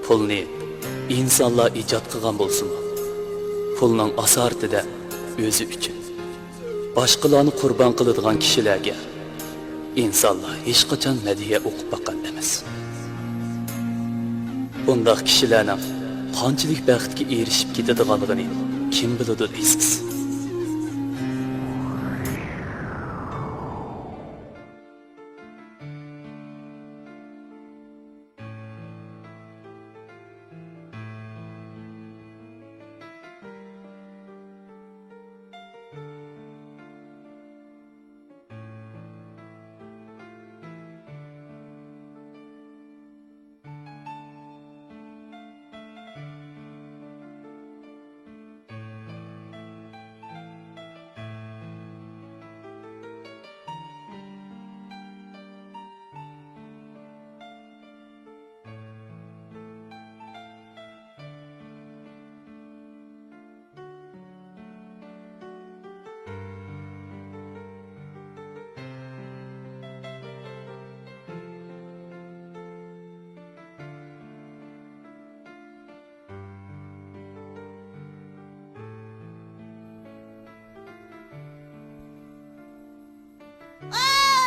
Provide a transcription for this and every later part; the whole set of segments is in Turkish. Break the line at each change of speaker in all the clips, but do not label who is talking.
Pulni insonlar ijod qilgan bo'lsin-mi? Pulning asoratida o'zi uchun boshqalarni qurbon qiladigan kishilarga insonlar hech qachon madhiya o'qib boqqan emas. Bundaq kishilarning qanchalik baxtga erishib ketadiganligini kim biladi deysiz?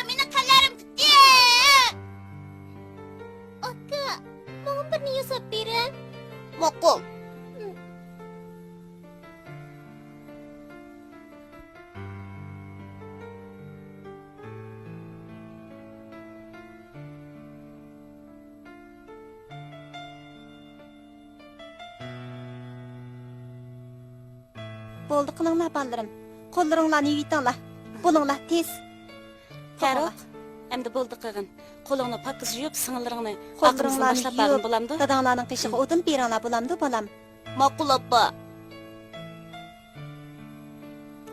Meni qo'llarim tutdi. Aka, menga birni yasab bering. Ma'qul.
Bo'ldi qilinglar balalarım. Qo'llaringlarni yuvitinglar. Bo'linglar tez.
Farruh, endi bo'ldi qilgin. Qo'lingni pokiz yuvib, sing'illaringni
Qo'llaringlarni
boshlab bergin
yuvib,
bo'lamdi?
dadanglarning qishig'i o'tin beringlar bo'lamdi, bolam.
Ma'qul oppa.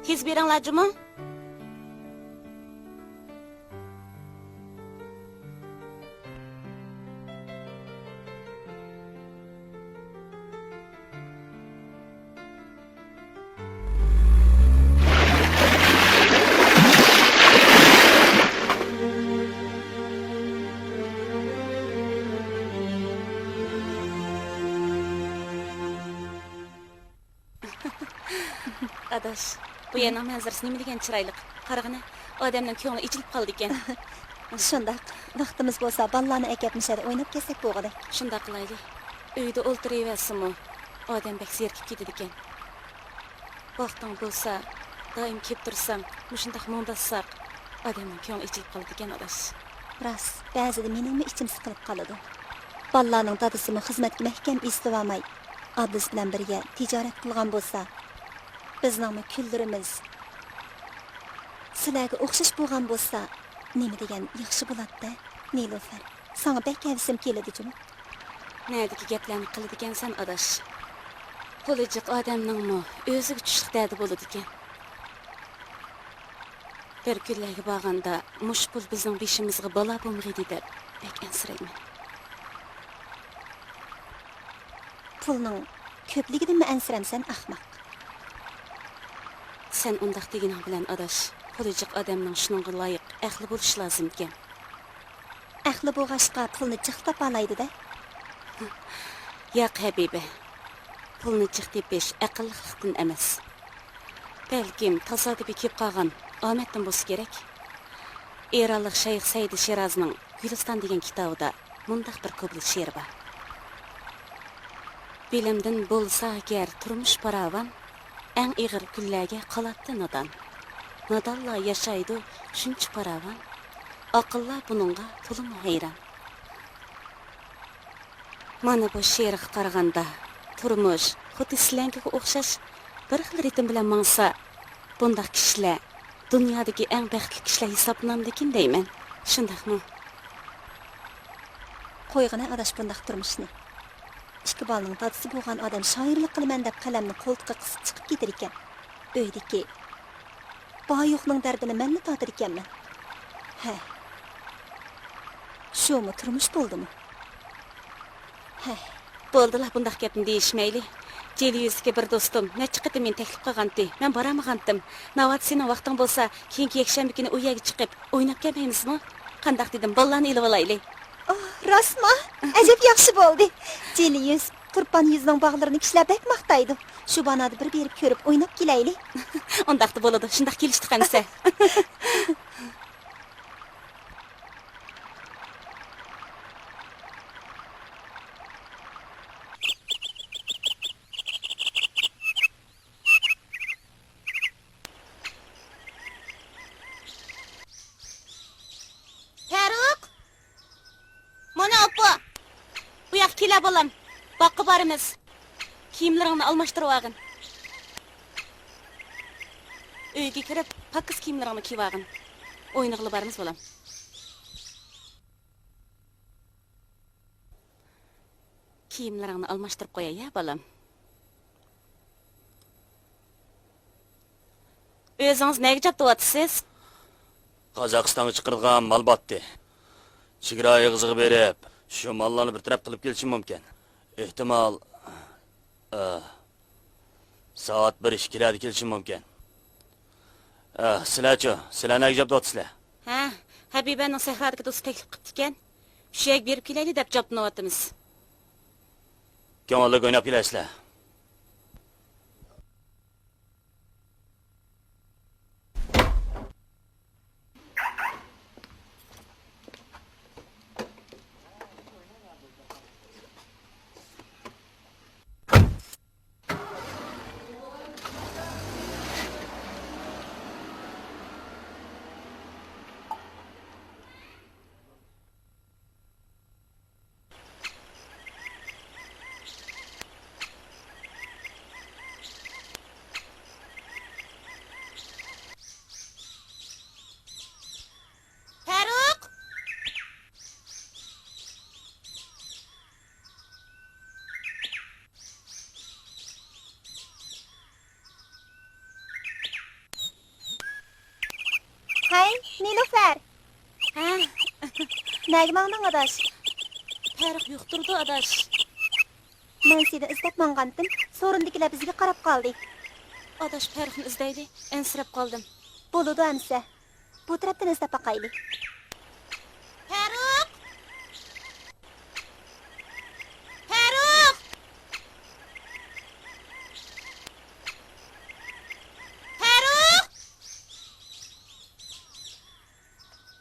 Tez beringlar, Juma. Adaş, bu yana manzarasi nima degan chiroyli. Qarag'ana, odamning ko'ngli ichilib qoldi ekan.
Shundaq, vaqtimiz bo'lsa, balalarni akatmishada o'ynab kelsak bo'lg'idi.
Shunda qilaylik. Uyda o'ltiraversinmi? Odam bek zerikib ketadi ekan. Vaqting bo'lsa, doim kelib tursam, mushundaq mondasaq, odamning ko'ngli ichilib qoladi ekan, adaş.
Rost, ba'zida meningmi ichim siqilib qoladi. Balalarning dadasimi xizmatga mahkam istib olmay, Abdus bilan birga tijorat qilgan bo'lsa, bizningmi kunlarimiz sizlarga o'xshash bo'lgan bo'lsa, nima degan yaxshi bo'ladi-da, Nilufar. Sana bek havasim keladi, Juma.
Nədiki gaplarni qiladi ekansan, adaş. Qo'lijiq odamningmi o'ziga tushliq dadi bo'ladi ekan. Bir kunlarga borganda mush pul bizning beshimizga balo bo'lmaydi deb bek ansirayman.
Pulning ko'pligidan ansiramsan, ahmoq.
Sen undaq deganing bilan adash, qo'lijiq odamning shuningga loyiq aqli bo'lish lozim ekan.
Aqli bo'lg'ashqa pulni jiq topalaydi-da.
Yo'q, habiba. Pulni jiq tepish aqllilikdan emas. Balkim tasodifiy kelib qolgan omaddan bo'lsa kerak. Eronlik shayx Said Shirazning Guliston degan kitobida mundaq bir qobli she'r bor. Bilimdan bo'lsa agar turmush paravan, eng ig'ir kunlarga qolatdi nodon. Nodonlar yashaydi shuncha paravan, aqllar buningga to'lim hayron. Mana bu she'rga qaraganda turmush xuddi slangiga o'xshash bir xil ritm bilan mangsa, bundaq kishilar dunyodagi eng baxtli kishilar hisoblanadigan deyman. Shundaqmi?
Qo'yg'ina adash bundaq turmushni. İki balının dadısı bo'lgan odam shoirlik qilaman deb qalamni qo'ltiqqa qisib chiqib ketar ekan. Uydagi boyoqning dardini menni totir ekanman. Ha. Shumi turmush bo'ldimi? Ha.
Bo'ldilar bundaq gapni deyishmayli. Jeli yuzga bir do'stim necha qatim men taklif qilgandi. Men boramagandim. Navbat sening vaqting bo'lsa, keyingi yakshanba kuni u yerga chiqib o'ynab kelmaymizmi? Qandaq dedim, bolalarni ilib olaylik.
Rasma, ajab yaxshi bo'ldi. Jeli yuz, Turpan yuzning bog'larini kishilar bek maqtaydi. Shu banada bir berib ko'rib o'ynab kelaylik.
Ondaqda bo'ladi. Shundaq kelishdik qanisa.
Farruq!
Mana opa. Bu yoq kela bolam. Boqqa boramiz. Kiyimlaringni almashtirib olgin. Uyga kirib, pakiz kiyimlaringni kiyib olgin. O'yin qilib boramiz bolam. Kiyimlaringni almashtirib qo'yay, ya bolam. O'zingiz nega gap deyapsiz?
Qozog'istonga chiqarilgan mal botdi. Chegara yig'izig'i berib, shu mallarni bir taraf qilib kelishi mumkin. Ehtimol soat 1 kiradi kelishi mumkin. Sizlarchi, sizlar nega gap deyapsizlar?
Ha, Habibaning sahrodagi do'sti taklif qildi ekan. Shu yerga berib kelaylik deb javob qilyapmiz.
Ko'ngilli o'ynab kelasizlar.
Farruq!
Hay, Nilufar.
Ha,
Nega mangding adash?
Farruq yo'qtirdi adash.
Men seni izlab mangandim. So'rindikilar bizga qarab qoldi.
Adash Farruqni izlaydi. Ensirab qoldim.
Bo'ladi amsa. Bu tarafdan izlab baqaylik.
Farruq! Farruq! Farruq!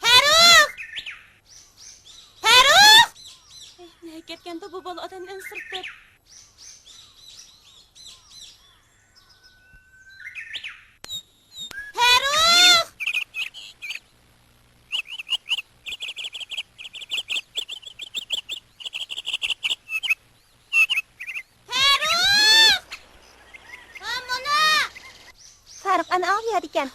Farruq! Farruq!
Ne ketganda bu bola odamni ensirib.
Farruq! Farruq! Amına!
Farruq ana ağlayadi ekan.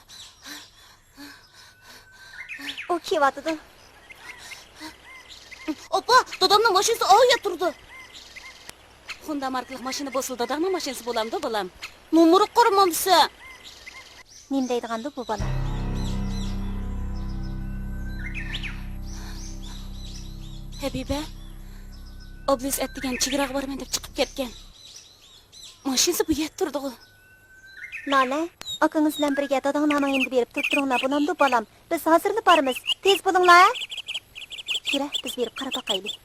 O kevatıdı.
Opa, dadamning mashinasi oyga turdi. Honda markali mashina bo'lsa, dadamning mashinasi bo'lamdi, bolam. Numeri qo'rmamsa.
Nim deydiganda bu bola.
Habiba, oblis etdigan chegaraga borman deb chiqib ketgan. Mashinasi bu yerda turdi.
Lale, akangiz bilan birga dadangni endi berib turib turinglar bo'lamdi bolam. Biz hozirlik boramiz. Tez bo'linglar. Kira, biz berib qarab baqaylik.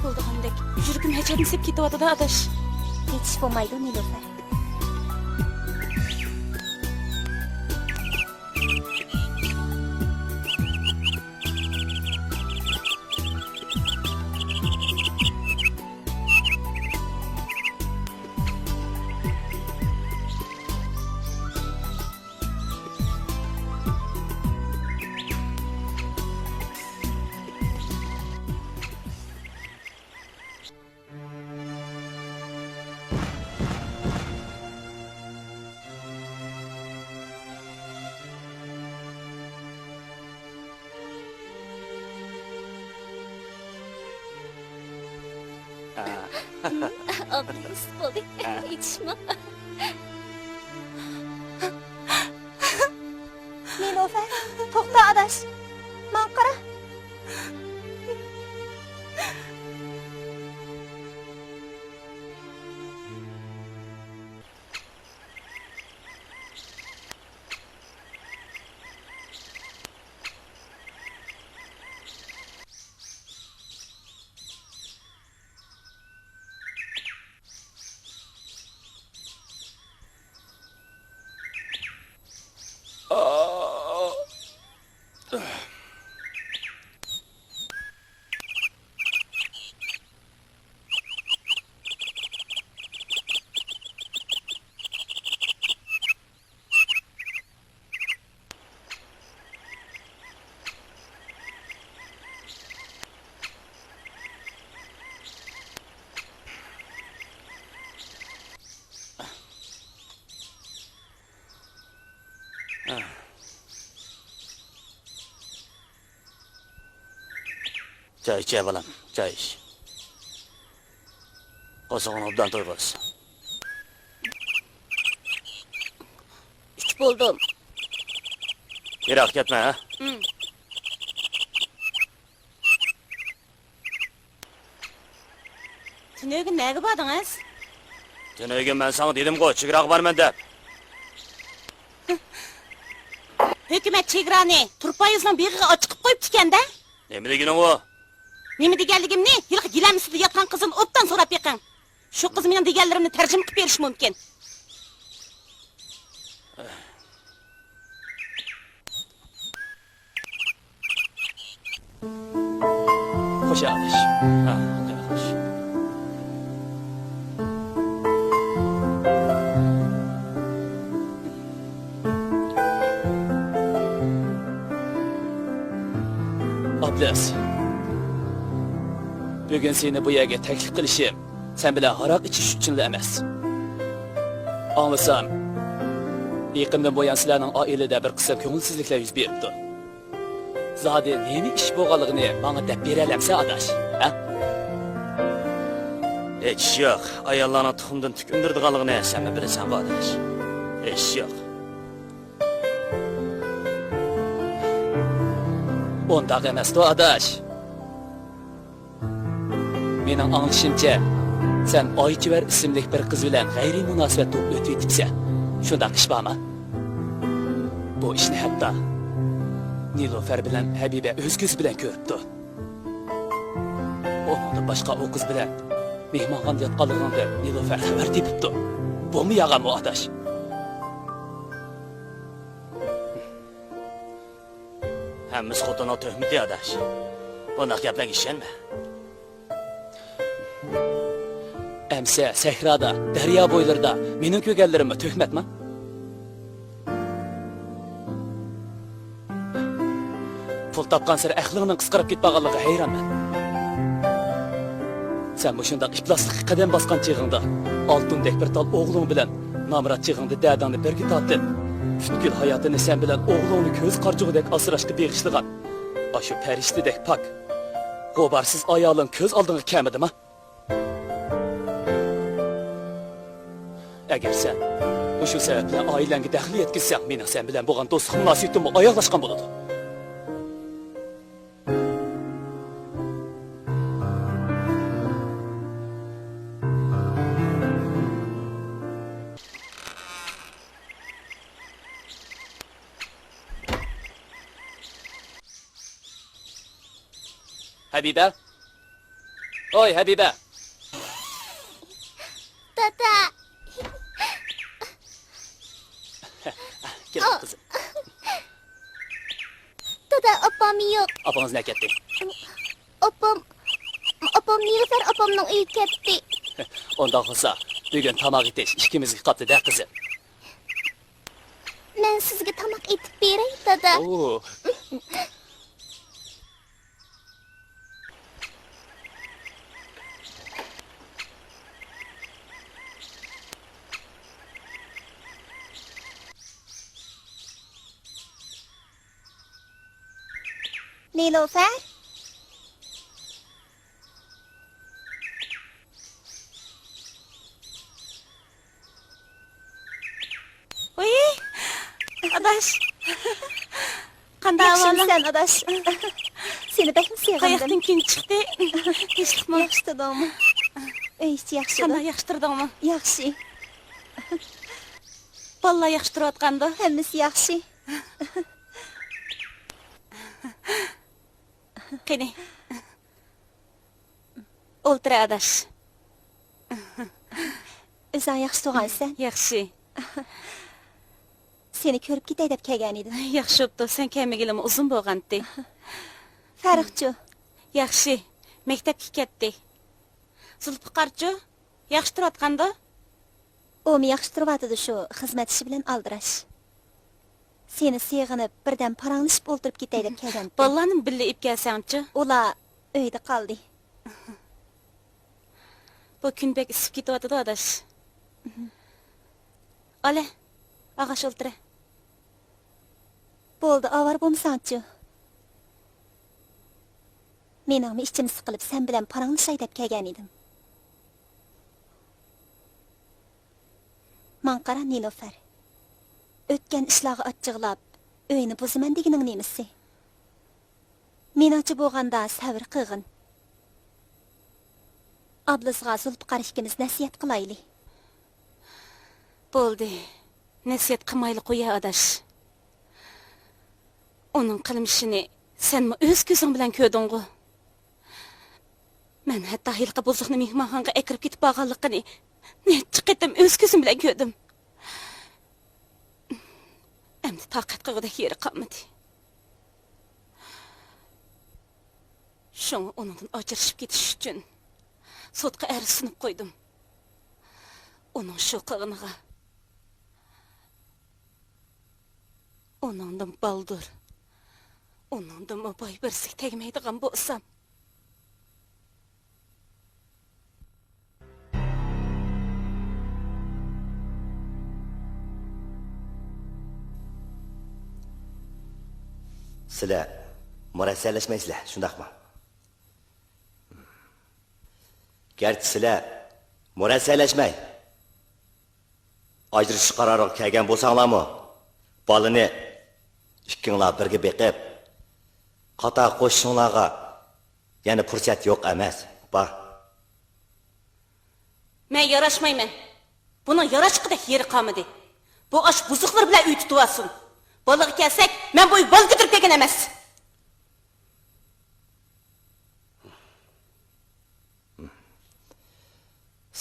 bo'ldigandek yuragim hajatlab ketyapti-da adash.
Hech bo'lmaydi, Nilufar.
Ablanız bo'ldi. Yetishma.
Nilufar, to'xta adash. Men qara.
Çay iç balam, çay iç. Qo'shig'ini obdan to'yg'iz.
Uch bo'ldim.
Yiroq ketma, ha?
Tunagi nega bordingiz?
Tunagi men sana dedim-ku, chigiroq borman deb.
Hukumat chegarani turpoyizning beg'iga ochiqib qo'yibdi ekanda.
Nima deganing u?
Nima deganligimni yilqi gilam ustida yotgan qizim obdan so'rab beqing. Shu qiz mening deganlarimni tarjima qilib berish mumkin.
Xo'sh, adash. Ha, xo'sh. Ablas. Bugun seni bu yerga taklif qilishim sen bilan aroq ichish uchun emas. Anglasam, yaqindan buyon sizlarning oilada bir qism ko'ngilsizliklar yuz beribdi. Zodi nima ish bo'lganligini menga deb beralamsa adash, ha? Hech yo'q. Ayollarning tuxumdan tuk undirdiganligini sen bilasan, adash. Hech yo'q. Onda emas-da adash. Mening anglashimcha, sen Oychivar ismli bir qiz bilan g'ayri munosabatda o'tib yetibsan. Shunday ish bormi? Bu ishni hatto Nilufar bilan Habiba o'z ko'zi bilan ko'ribdi. Ondan boshqa o qiz bilan mehmonxonada yotganligini Nilufar xabar tepibdi. Bu mu yag'am o adash? Hammasi xotinning tuhmati adash. Bunday gaplarga ishonma. Emse, Sehrada, daryo bo'ylarida mening ko'rganlarimga tuhmatmi? Pul topgan sari aqlingning qisqarib ketmaganligiga hayronman. Sen bu shunday ifloslikka qadam bosgan chig'ingda, oltindek bir tal o'g'ling bilan nomrod chig'ingda dadangni birga tortib, butkul hayotini sen bilan o'g'lingni ko'z qarchug'idek asrashga beg'ishlagan. Ashu farishtadek pak, g'uborsiz ayoling ko'z oldinga kelmadimi? Agar sen shu sababdan oilangga daxl yetkazsang, mening sen bilan bo'lgan do'stlik munosabatim oyoqlashgan bo'ladi. Habiba, Oy Habiba.
Dada,
Kel kızım.
dada opam yok.
Apanız ne ketdi?
Opam Nilüfer opamның uyi ketdi.
Onda olsa bugun tamoq etish ikkimizga qopdi da qizim.
Men sizga tamoq etib beray, dada.
Oo.
Nilüfer?
Oy, adaş. Qanday ahvoling?
Yaxshimisan, adaş? Seni bekmi sevgandim.
Qayoqdan kun chiqdi? Tinchlikmi?
Yaxshi tadamı. Eysi yaxshi.
Qanday yaxshi turdingmi?
Yaxshi.
Vallahi yaxshi turayotgandi.
Hammasi yaxshi.
Qani. O'ltir adaş.
O'zing yaxshi tug'ansan.
Yaxshi.
Seni ko'rib ketay deb kelgan edim.
Yaxshi bo'pti. Sen kelmaganimi uzun bo'lgandi.
Farixchi,
Yaxshi. Maktabga ketdi. Zulfiqarchi, yaxshi turayotgandi?
u me yaxshi turyotidi shu xizmat ishi bilan aldirash. Seni seg'inib birdan paranglashib o'ltirib ketay deb kelgan.
Bollarni birga ib kelsangchi?
Ular uyda qoldi.
Bu kun bek isib ketyapti adaş. Ala, ag'ash o'ltira.
Bo'ldi, avar bo'lmasanchi. Meningmi ichim siqilib sen bilan paranglashay deb kelgan edim. Man qara Nilüfer. O'tgan ishlarga achchiqlab, uyni buzaman deganing nemisi? Meningcha bo'lganda sabr qilgin. Ablasiga Zulfiqar ikkimiz nasihat qilaylik.
Bo'ldi. Nasihat qilmayli qo'ya adaş. Onun qilmishini senmi o'z ko'zing bilan ko'rding-ku. Men hatto hilqa buzuqni mehmonxonaga akirib ketib borganligini necha qatam o'z ko'zim bilan ko'rdim. Endi toqat qilgudek yeri qolmadi. Shunga onundan ajrashib ketish uchun sudga arz sunib qo'ydim. Onun shu qilganiga onundan baldur, onundan boy birsiz tegmaydigan bo'lsam,
sizlar murassallashmaysizlar, shundaqmi? Garchi sizlar murassallashmay ajrashish qaroriga kelgan bo'lsanglarmi, bolani ikkinglar birga beqib, qata qo'shishinglarga yana fursat yo'q emas. Bor.
men yarashmayman. Buning yarashqidek yeri qolmadi. Bu osh buzuqlar bilan uy tutyapsin. Bolaga kelsak, men bu bol ko'tarib kelgan emas.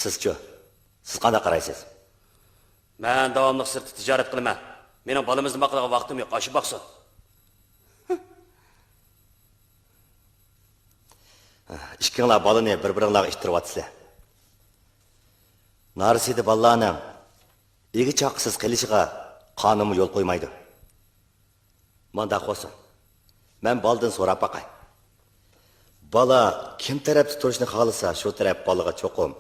Sizchi? Siz qanday qaraysiz?
Men davomli sirtda tijorat qilaman. Mening bolamizni boqadigan vaqtim yo'q, oshib boqsin.
Ikkinglar bolani bir-biringlarga ittiryapsizlar. Narisida bolalarning egi chaqisiz qilishiga qonun yo'l qo'ymaydi. Manda qo'sin. Men boldan so'rab baqay. Bola kim tarafda turishni xohlasa, shu taraf bolaga cho'qim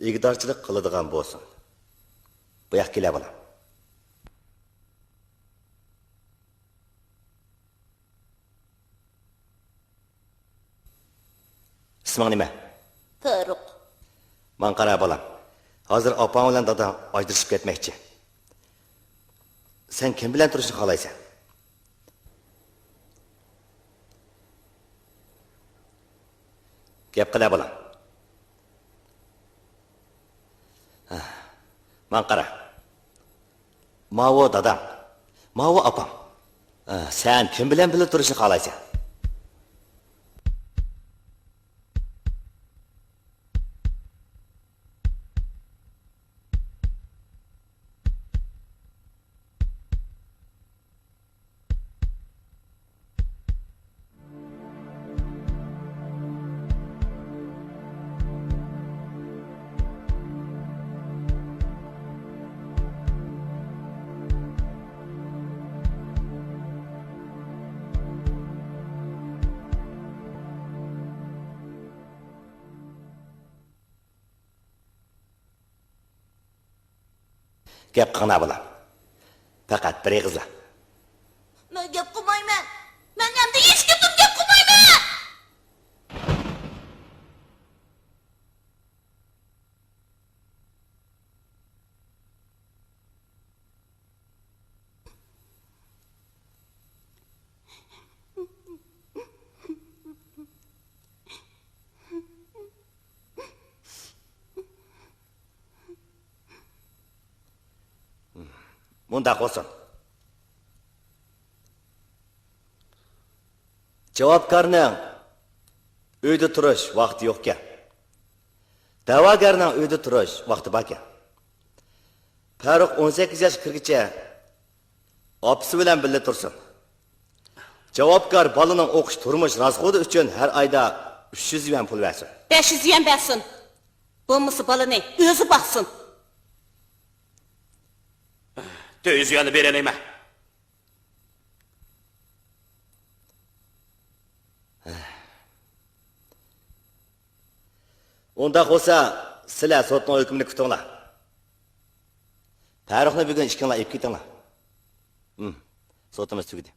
igdorchilik qiladigan bo'lsin. Bu yoqqa kela bola. Isming nima?
Farruq.
Men qara bolam. Hozir opam bilan dadam ajrashib ketmoqchi. Sen kim bilan turishni xohlaysan? Gap qila bolam. Men qara. Mavo dadam. Mavo opam. Sen kim bilan birga turishni xohlaysan? Gap qana bolam. Faqat bir egizla.
Men gap qilmayman. Men endi hech kimga gap qilmayman.
Mundaq olsun. Javobgarning uyda turish vaqti yo'q ekan. Da'vogarning uyda turish vaqti bor ekan. Farruh 18 yosh kirgicha opasi bilan birga tursin. Javobgar bolaning o'qish turmush rasxodi uchun har oyda 300 yuan pul versin.
500 yuan bersin. Bo'lmasa balani o'zi boqsin.
400 yuanni beralayman.
Undaq bo'lsa, sizlar sotning hukmini kutinglar. Farruhni bugun ishkinglar olib ketinglar. Sotimiz tugadi.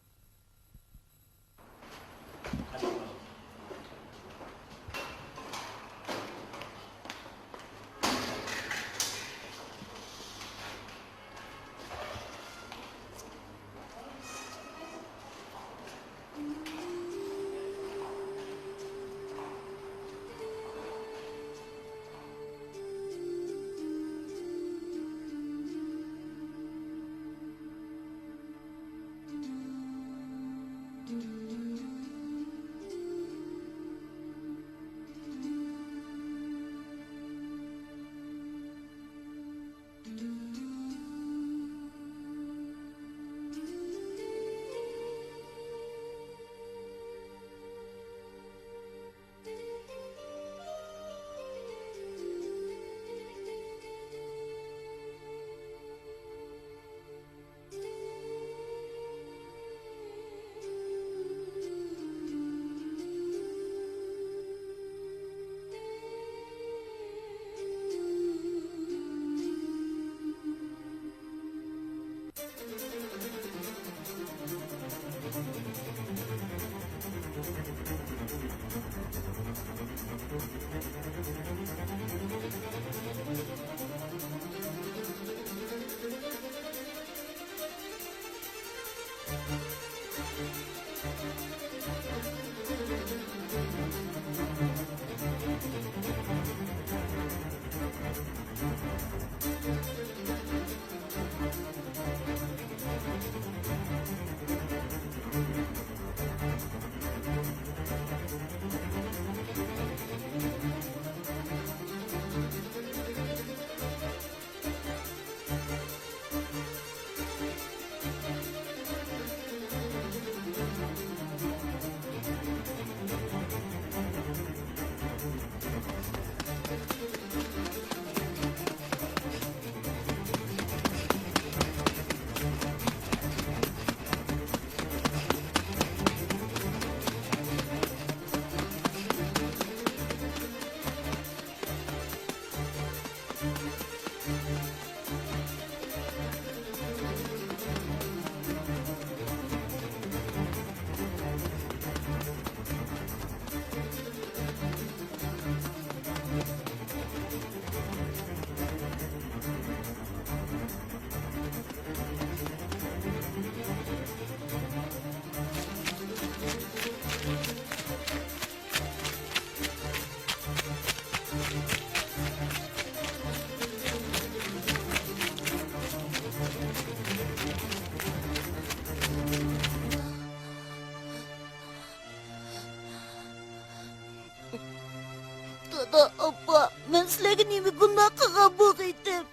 Dada, apa, men sizlarga nima gunoh qilgan bo'ldim?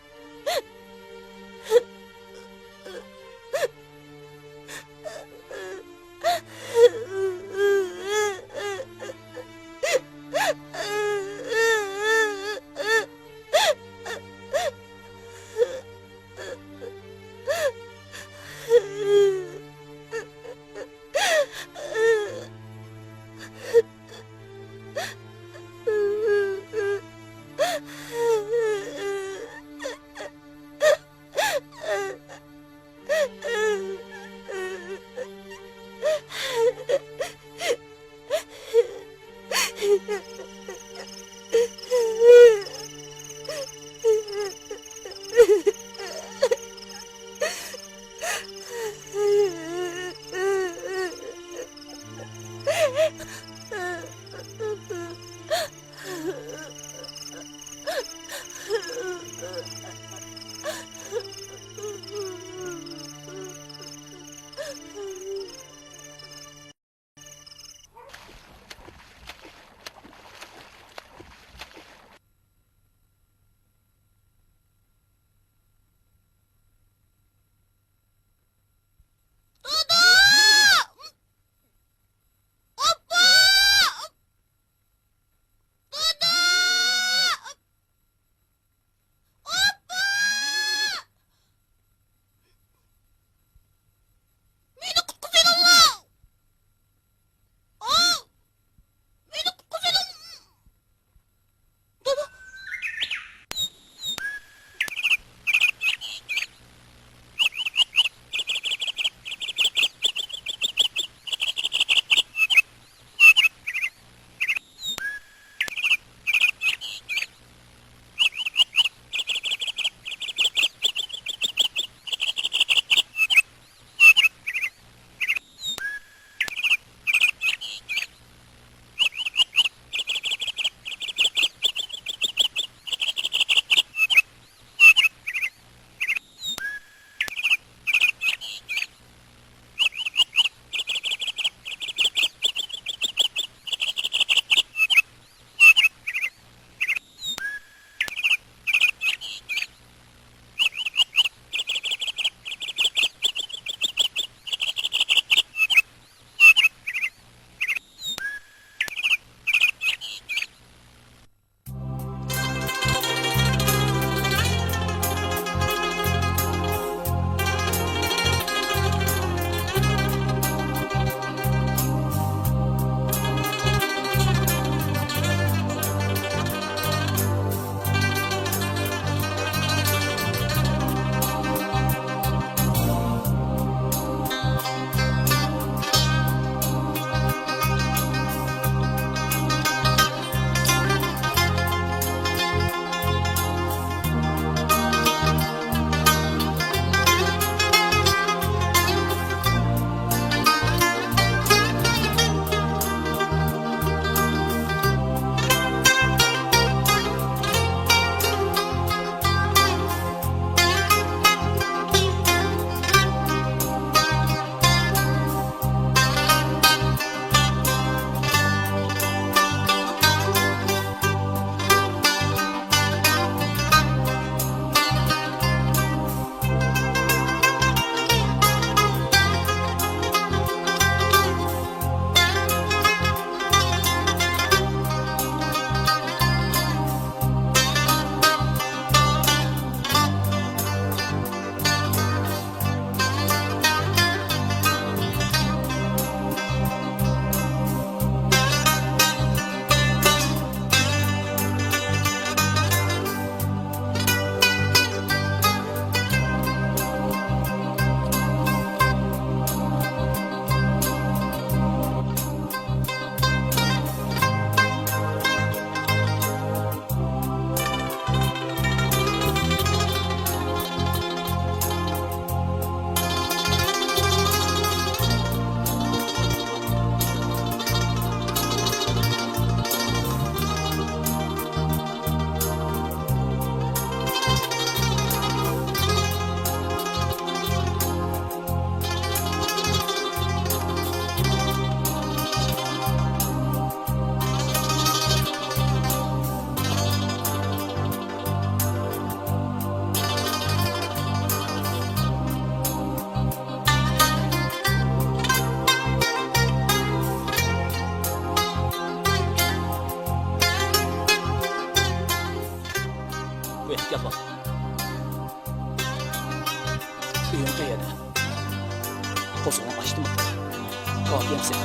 ekansan.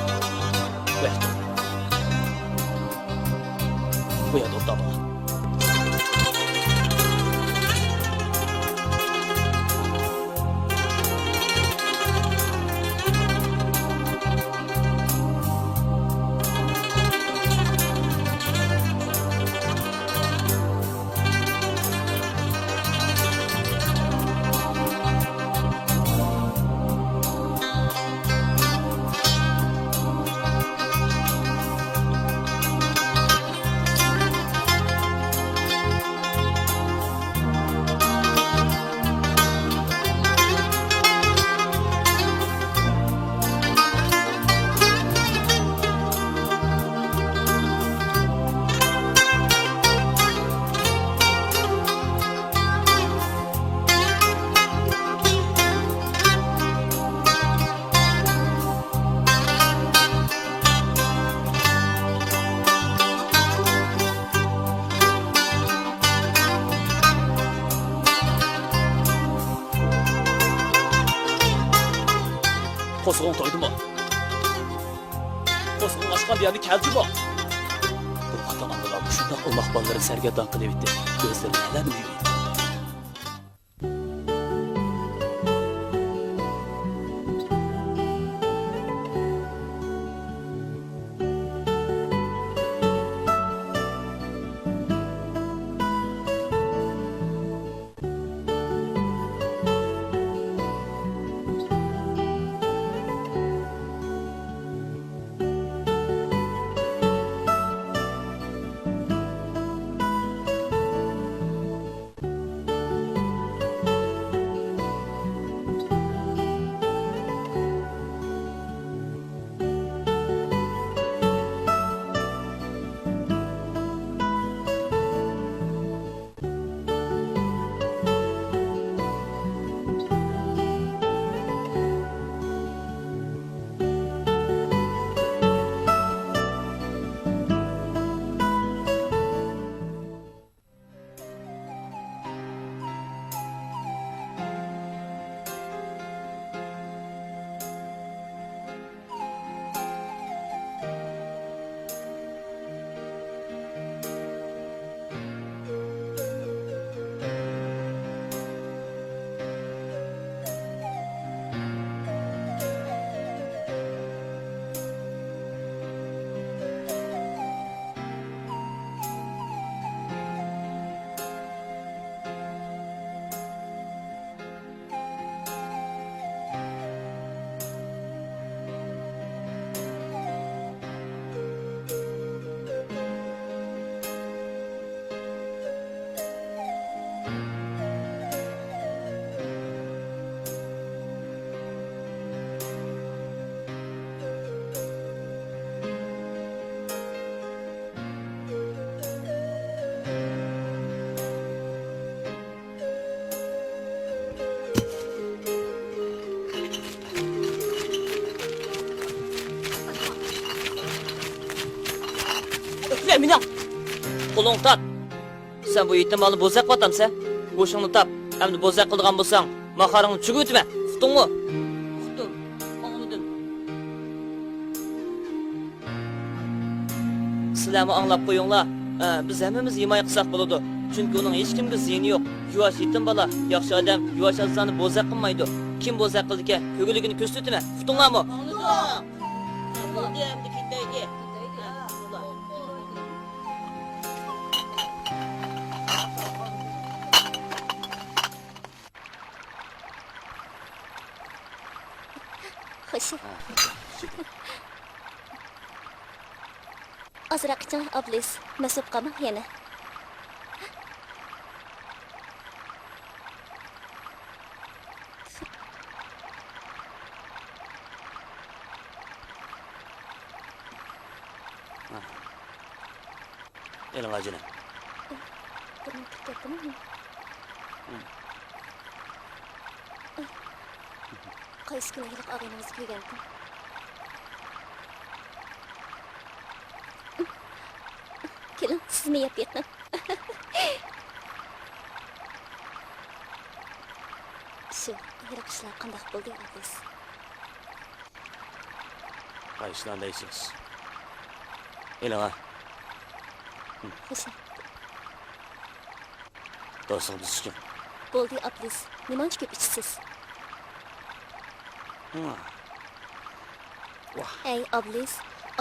Vaqt. Bu yerda o'rta bola. Qo'sg'on to'ydimi? Qo'sg'on oshgan yerni keldimi? Bu ota-onalar shundoq ulug' bolalarini sargardon qilib etdi. O'zlari nelar bilmaydi.
Emine! Qo'lingni tap. Sen bu ihtimolni bo'zaq qilatamsan. Boshingni tap. Endi bo'zaq qilgan bo'lsang, maharingni chugutma. Uqdingmi? Uqdim. Anladim. Sizlarni anglab qo'yinglar. Biz hammamiz yemoq qilsak bo'ladi. Chunki uning hech kimga ziyoni yo'q. Yuvosh yetim bola, yaxshi odam yuvosh azani bo'zaq qilmaydi. Kim bo'zaq qildika, ko'gligini ko'rsatma. Uqdinglarmi? Anladim. Bo'ldi, endi ketaylik.
Xo'sh. Azroq iching, ablis. Mas'ub qolma yana.
Eling ajina.
Bunun ketdimi? Qaysi kuni yiliq og'ayningizni ko'rgandim. Keling, sizmi yeb yeting. Shu, yiliq ishlar qanday bo'ldi, ablis?
Qaysidan deysiz? Eling ha,
Xo'sh,
do'stlik biz uchun.
bo'ldi Ablis. Nimancha ko'p ichsiz? Ey Ablis,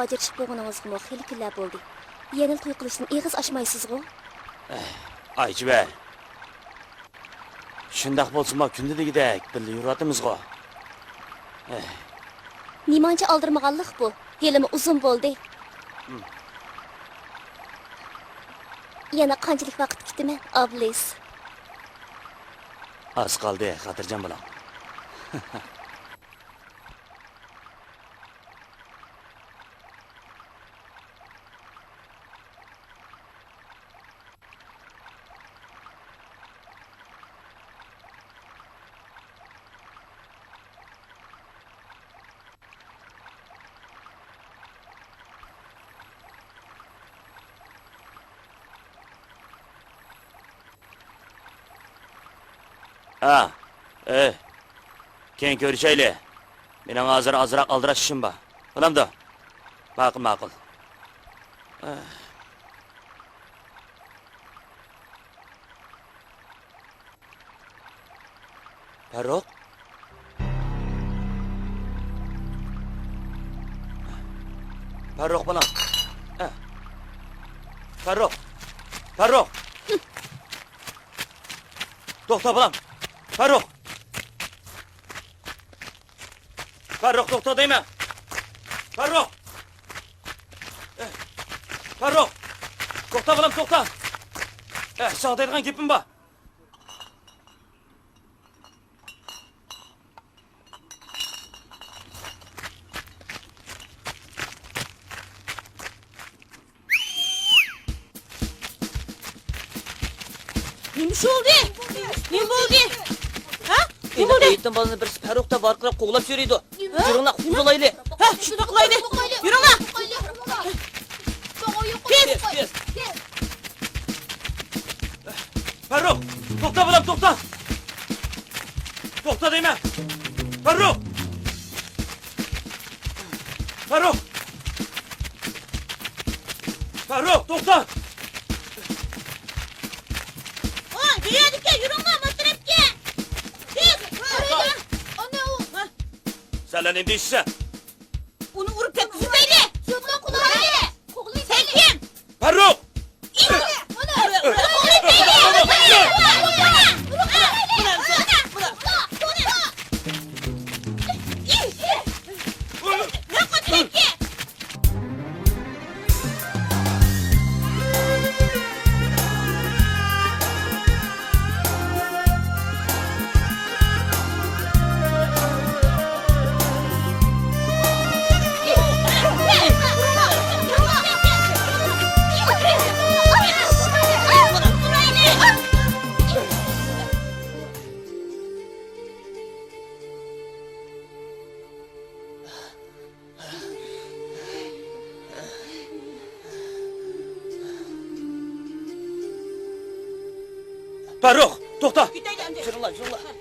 ajrashib bo'lganingizga xeyli kunlar bo'ldi. Yana to'y qilishdan eg'iz ochmaysizg'u?
Aychiba. Shundaq bo'lsa-mu kundadagidek birga yuratimizg'o.
Nimancha aldirmaganlik bu? Helimi uzun bo'ldi. Yana qanchalik vaqt kutaman, Ablis?
Az qoldi, xotirjam bo'ling. Ha, keyin ko'rishayli. Mening hozir ozroq aldirash ishim bor. Bilamdi? Ma'qul. Farruh? Farruh bilan. Farruh. To'xta bilan. Farruh, to'xta deyman. Farruh, to'xta bilan, to'xta. Sana deydigan gapim bor.
Nimish oldu? Ne oldu? Ha?
Endi Eyit'in balını birisi Farruh'ta barqırab qo'g'lab yuriydi. Yuringlar, xuzolayli.
Ha, shunda qilayli. Yuringlar.
Tez.
Farruh, to'xta bilan, to'xta. To'xta deyman. Farruh, to'xta.
Ha, yürüyorduk yuringlar, motorapga. Tez. Ana o.
Sen lan ne deyishsan?
Uni urib ketkizmaydi. Shunda qulayli. Sen kim?
Farruh! Farruh, to'xta.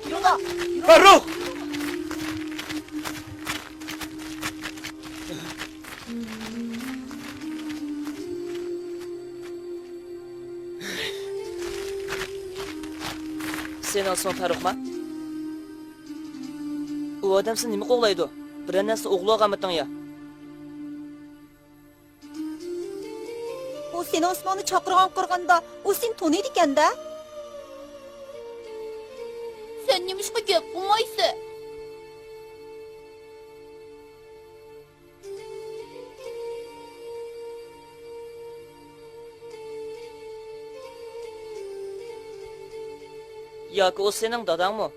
Yuringlar.
Farruh!
Sen olsan Farruhma. U odam seni nima qo'g'laydi? Bir narsa o'g'li olganmiting ya.
U seni osmonni chaqirgan qirg'anda, u seni taniydi ekanda.
Sen nimishqa gap qilmaysan?
Yoki o sening dadangmi?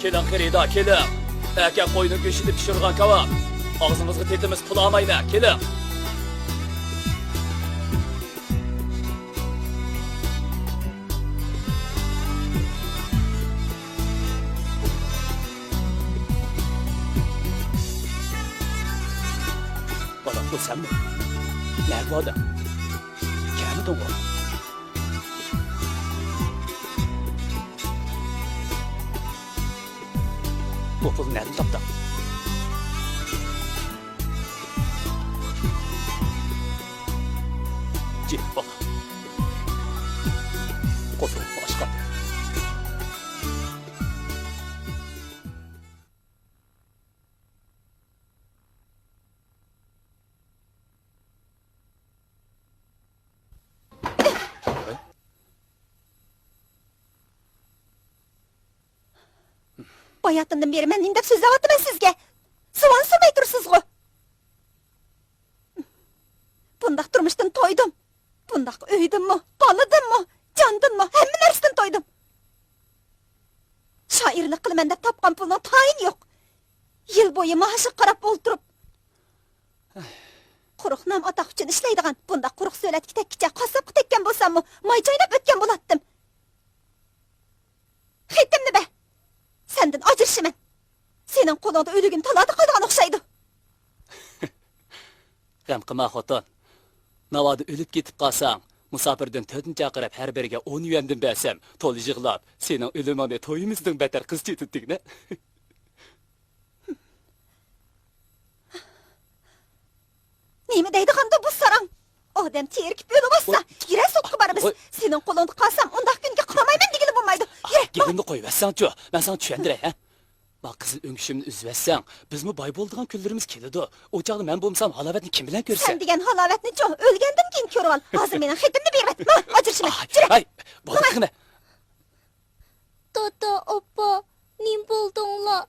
keling xarida, keling. Aka qo'yni go'shtini pishirgan kebab. Og'zimizga tetimiz pul olmaydi, keling. Bala bu sen mi? Nerede bu adam? Gelmedin mi? Bu pulu nereden taptın? Cip bala. Kosun başka.
Bayatından beri men indep so'zlayapman sizga. Suvan surmay tursiz-ku. Bundaq turmushdan to'ydim. Bundaq öydimmi, baladimmi, jandimmi, hamma narsadan to'ydim. Shoirlik qilaman deb topgan pulning tayin yo'q. Yil bo'yi maashi qarab o'ltirib. Quruq nam ataq uchun ishlaydigan bundaq quruq so'latga tekkicha qasabga tekkan bo'lsam-mu, moy chaynab o'tgan bo'latdim. Xetimni be. Senden acırshiman. Senin qo'lingda o'ligim talada qolgan o'xshaydi.
G'am qilma xotin. Navoda o'lib ketib qolsang, musofirdan 4-chi chaqirib har biriga 10 yuandan bersam, to'l yig'lab, sening o'limingni to'yimizdan betar qiz chetitdingni.
Nima deydiganda bu sarang? Odam terkib o'libsa, yura so'qqa baramiz. Sening qo'lingda qolsam, undaq kunga qaramayman degili bo'lmaydi.
Gapimni qo'yversan-chu, men sana tushundiray, ha? Bak qizil o'ngishimni uzversan, bizmi boy bo'ldigan kunlarimiz keladi. O chaqda men bo'lsam halovatni kim bilan ko'rsa?
Sen degan halovatni jo o'lgandan keyin ko'rib ol. Hozir mening xetimni berib, ajrashma.
Hay, bo'ldi.
Tata, oppa, nim bo'ldinglar?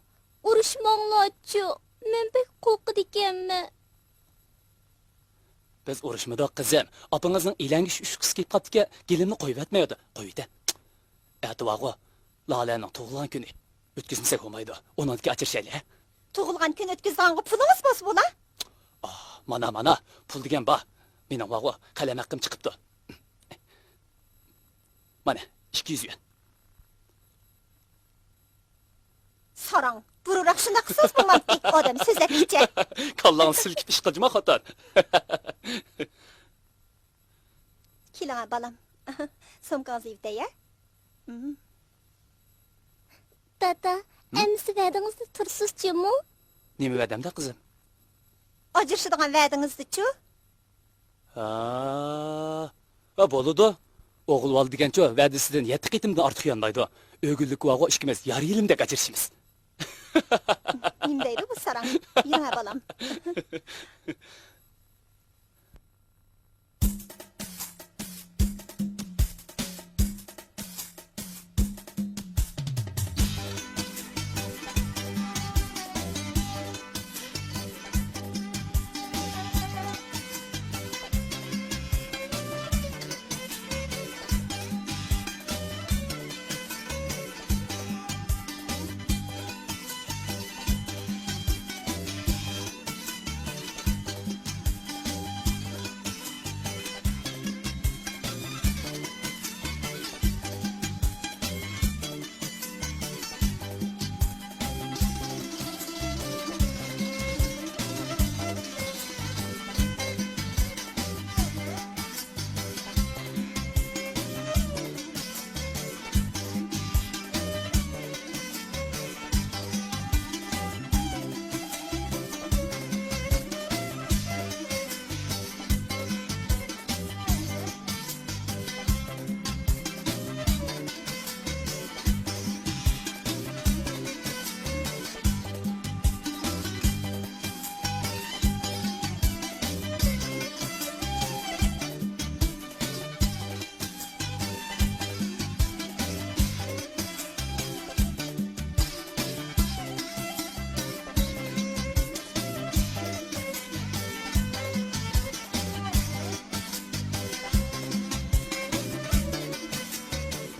Urushmanglarchi. Men pek qo'rqid ekanman.
Biz urushmadoq qizim. Opangizning ilangish uch qiz kelib qatga gelimni qo'yib qo'ydi. Atvoqo, Lalaning tug'ilgan kuni o'tkazmasak bo'lmaydi. Onanki achirshayli.
Tug'ilgan kun o'tkazganga pulingiz bo'lsa bo'la?
Mana, pul degan bor. Mening vaqo qalam haqqim chiqibdi. Mana 200 yuan.
Sarang, bururoq shunday qilsangiz bo'lmabdi. Odam so'zlab-kecha.
Kallang silkib ish qilma xotin.
Keling, balam. Somkangiz evda-ya?
Tata, emsi va'dangizda tursiz-chi-mu?
Nima va'damda qizim?
Ajrashadigan va'dingizni-chi?
Va bo'ladi. O'g'il ol degancha va'dasidan 7 qitimdan ortiq yonmaydi. O'g'illik vaqo ishkimiz yar yilimda ajrashimiz.
Nima deydi bu sarang? Yura balam.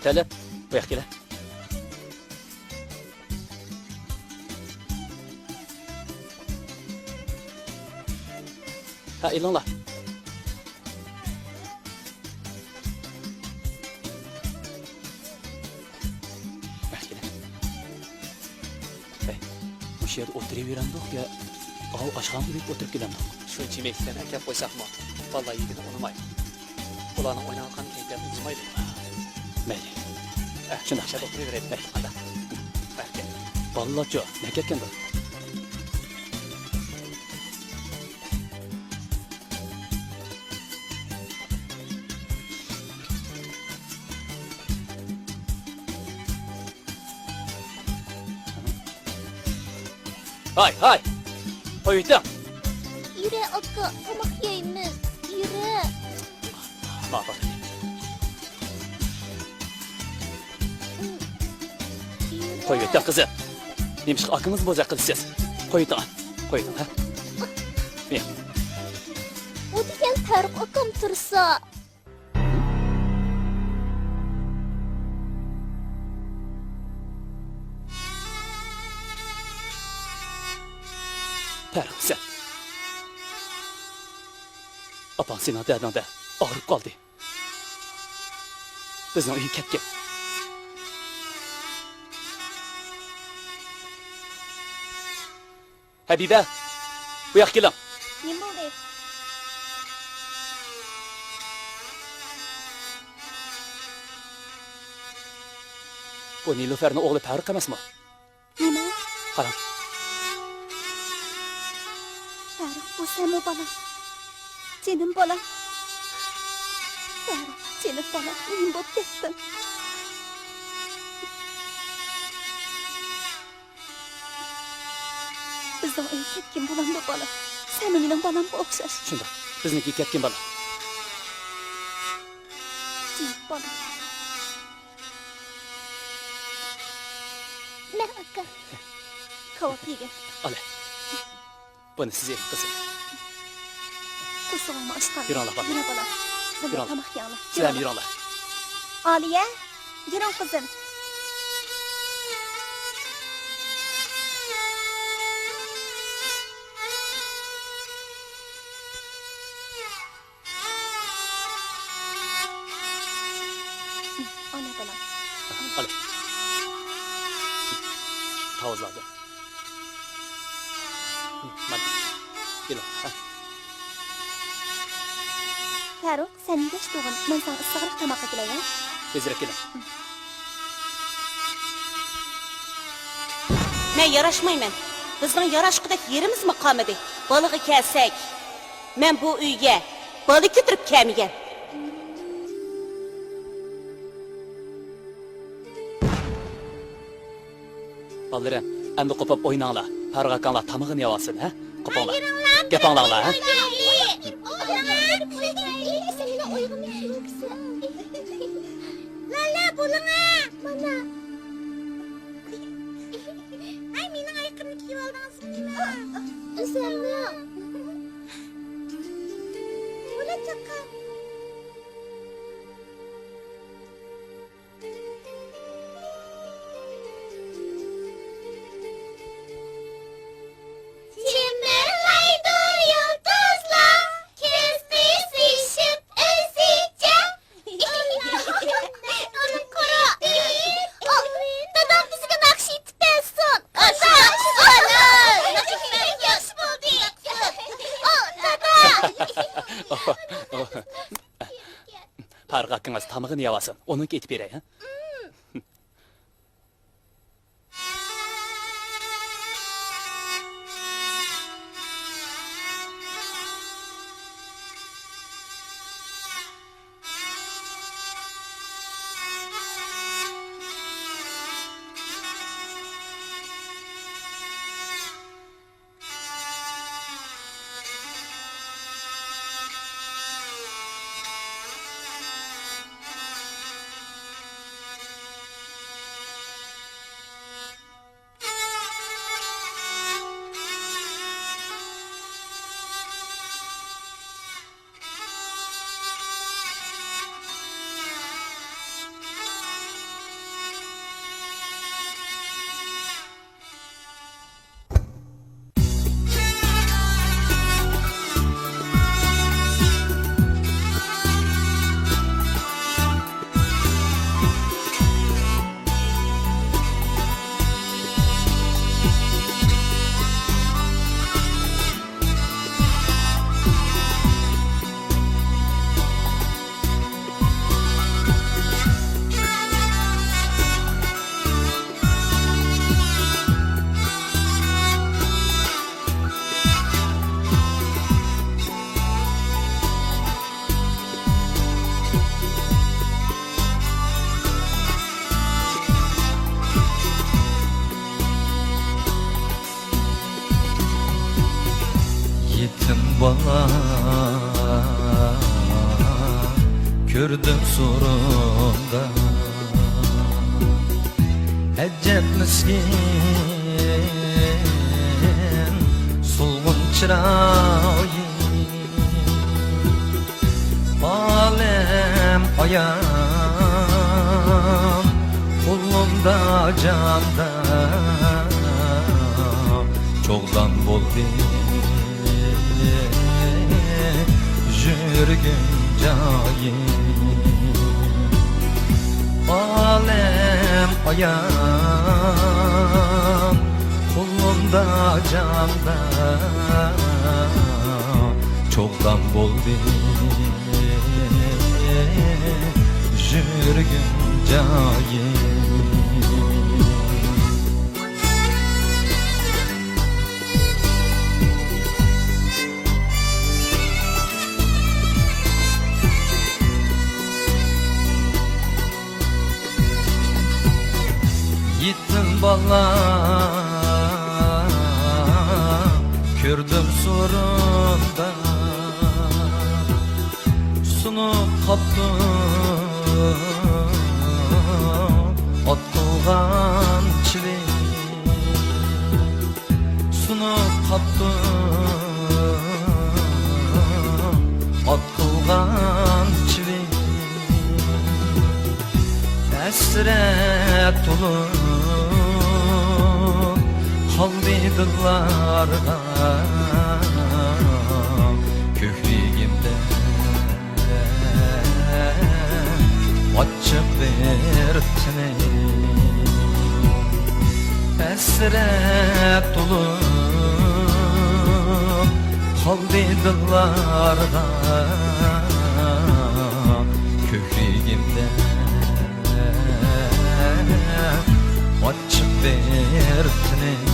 Tele, bu yoqqa Ha, ilinglar. Hey, bu yerda o'tiraveramdiq ya. Oshxonaga deb o'tirib kelamdiq.
Shuncha yemakdan akab qo'ysaqmi? Vallahi yigitni unamaydi. Ularning o'ynayotgan kayfiyatini buzmaydi.
Mayli. Shunday
Shada o'tiraveraylik. Anda. Barka.
Bolalarcha, ne ketgandir? Hay! Qo'ydim.
Yürü aka, tamak yeyimiz. Yürü.
Bak.
Yürü.
Qo'ydim qizim. Nemish akıngiz bo'za qilsiz. Qo'ydim. Ha? Men.
O diken Tarık akam tursa.
Tarık sen. Apan senin dadanda ağrıp kaldı. Bizning uy ketgan. Habiba, bu yoqqa keling.
Ne oldu?
Bu Niluferning o'g'li Tarık emasmi?
Nima?
Qarang.
Farruh, bu sen o bolam. Senin bolam. Farruh, senin bolam. Uyum bo'p ketdim. Bizning uy ketgan bo'lamdi bolam. Sen mening bolamga o'xshash.
Shunda, bizniki ketgan bola.
Senin bolam.
Ne aka?
Kavak yegin.
Ala. Buni siz yeng qizim.
Kusug'imni ochqan.
Yuranglar, bolam.
Yura bolam. Buni
Yuranglar.
tamoq yanglar.
Sizlar yuranglar.
Aliye, yuring qizim. Ana bolam.
Ala. Tavuzladi. Mana. Keling. Ha.
Farruh, sen geç doğun. Ben sana ısıqırıq tamoqqa kelay, ha?
Tezroq keling.
Men yarashmayman. Bizning yarashqidek yerimizmi qolmadi? Balığı kelsak, men bu uyga balık ko'tirib kelmagan.
Balalarım, endi qo'pib o'ynanglar. Farruh akanlar tamog'ini yeyolsin, ha? Qo'pinglar. Gapinglarlar, ha?
Seninle uygun yoksa. Lala bulana. Bana. Ay mening ayqimni kiyib oldingizmi? O'zimni. Bula chaqa. Çimenlaydı yıldızlar, kesti sıçıp özüce. Onun kuru. Dadam bizga nakşi titessin. Ata, ana. Nakşilerin yaşı buldu. Dada.
Farruh akangiz tamog'ini yeyolsin. Uni ketib beray, ha?
bala Gördüm sorunda Ecep miskin Sulgun çırayı Alem ayağım Kolumda canda Çoktan boldu Jürgün cayı Alem ayağım Kolumda canda Çoktan boldu Jürgün cayı Gittim bala Gördüm sorunda Sunup kaptım At kılgan çivi Sunup kaptım At kılgan çivi Esret olur Kalbi dıllarda Köklüğümde Açıp vertini Esret olur Kalbi dıllarda Köklüğümde Açıp vertini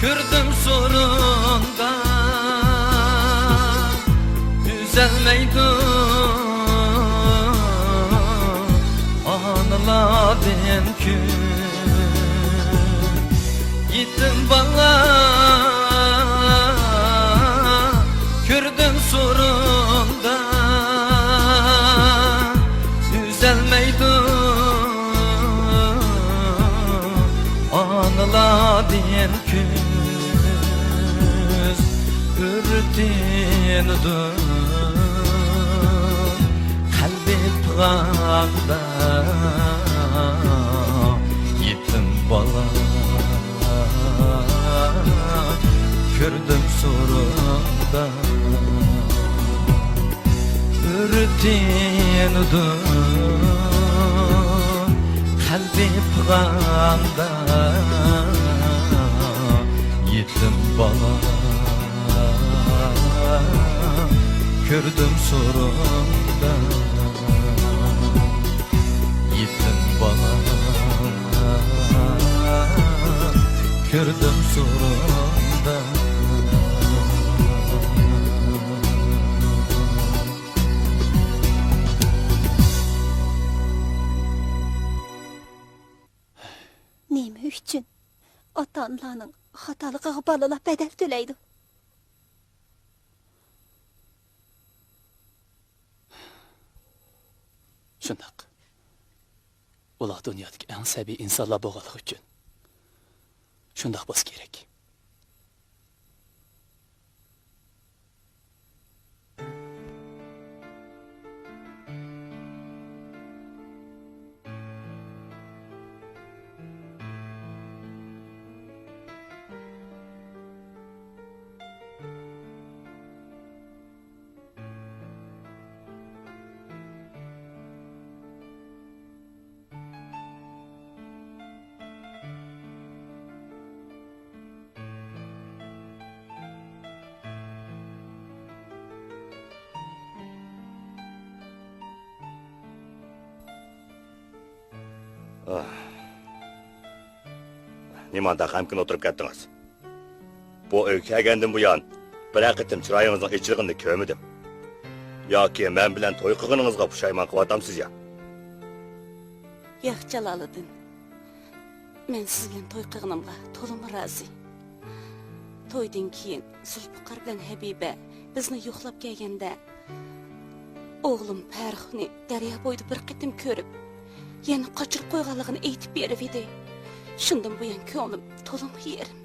Gördüm sorunda Düzelmeydi Anıladın ki Gittim bana Gördüm sorunda Düzelmeydi Anıladın küz Ürtündü Kalbi pığanda Gittim bala Gördüm sorunda Ürtündü Kalbi pığanda Gittim bala Gördüm sorunda Gittim bala Gördüm sorunda
Neme üçün ata-analarning xataligiga balalar bedel төлeydi.
Shundaq. Ular dunyodagi eng sabiy insonlar bo'lganligi uchun. Shundaq bo'lish kerak.
Nimanda hamkin oturup kettiniz. Bu öy kelgenden buyan bir qitim chiroyingizning ichlig'ini ko'rmadim. Yoki men bilan to'y qilganingizga pushaymon qilatamsiz ya.
Yo'q Jaloliddin. Men siz bilan to'y qilganimga to'liq rozi. To'ydan keyin Zulfiqar bilan Habiba bizni yo'qlab kelganda o'g'lim Farruxni daryo bo'yida bir qitim ko'rib, yana qochirib qo'yganligini aytib berib edi. Shundan buyon ko'nglim to'liq yerim.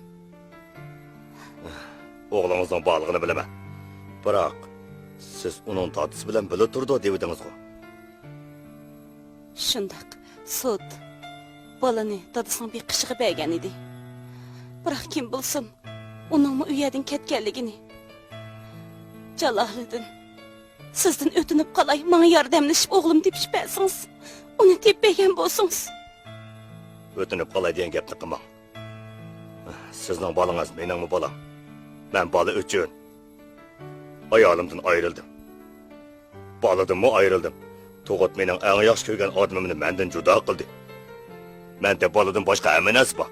O'g'lingizning borlig'ini bilaman. Biroq siz uning tatisi bilan bilib turdi debdingiz-ku.
Shundoq sud bolani dadasining bir qishig'i bergan edi. Biroq kim bilsin, uning uydan ketganligini. Jaloliddin, sizdan o'tinib qolay, menga yordamlashib o'g'lim tepish bersangiz, uni tepmagan bo'lsangiz.
O'tinib qolay degan gapni qilmang. Sizning bolangiz meningmi bolam? Men bola uchun ayolimdan ayrildim. Boladanmi ayrildim. To'g'at mening eng yaxshi ko'rgan odamimni mendan judo qildi. Menda boladan boshqa emanas bor.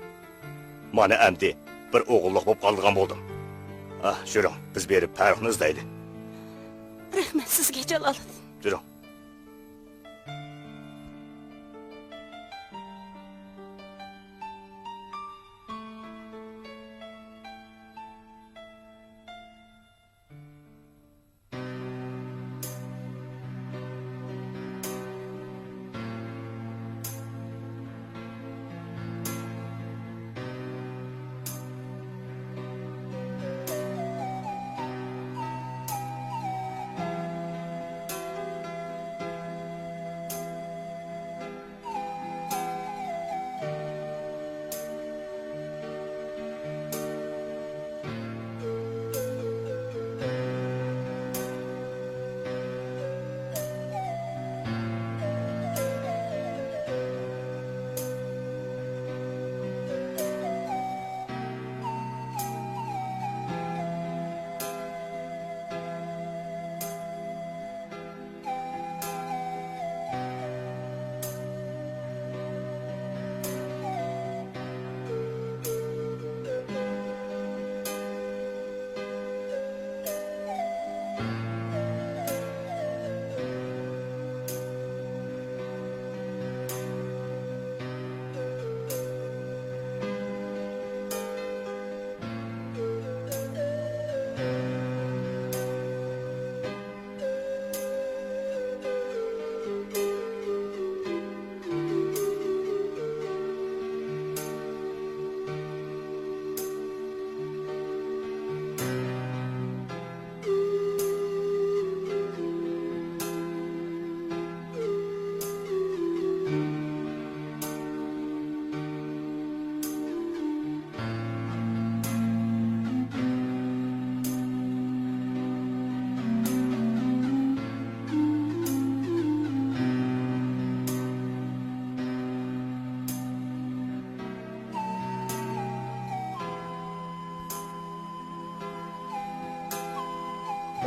Mana endi bir o'g'illik bo'lib qolgan bo'ldim. Shuring, biz berib Farruxni izlaydi.
Rahmat sizga Jaloliddin.
Juring.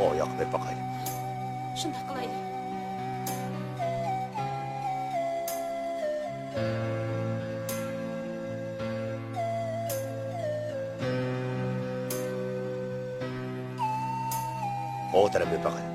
O yoq deb baqayli.
Shunday qilaylik.
O taraf deb baqayli.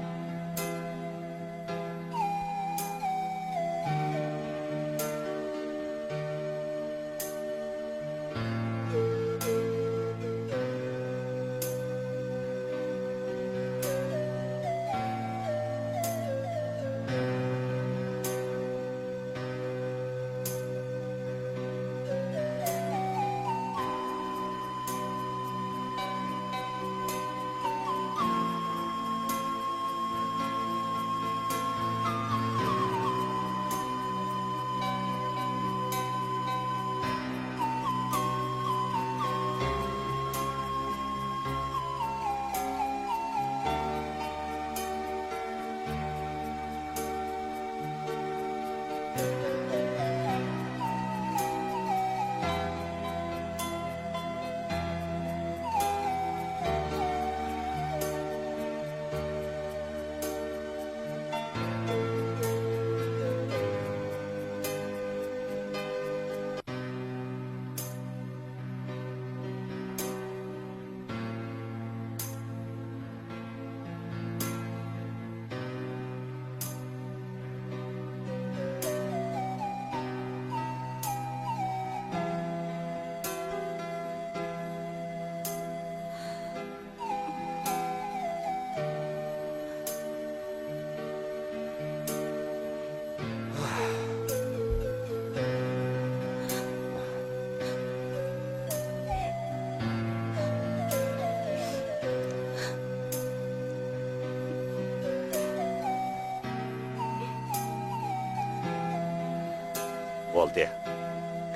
Bo'ldi.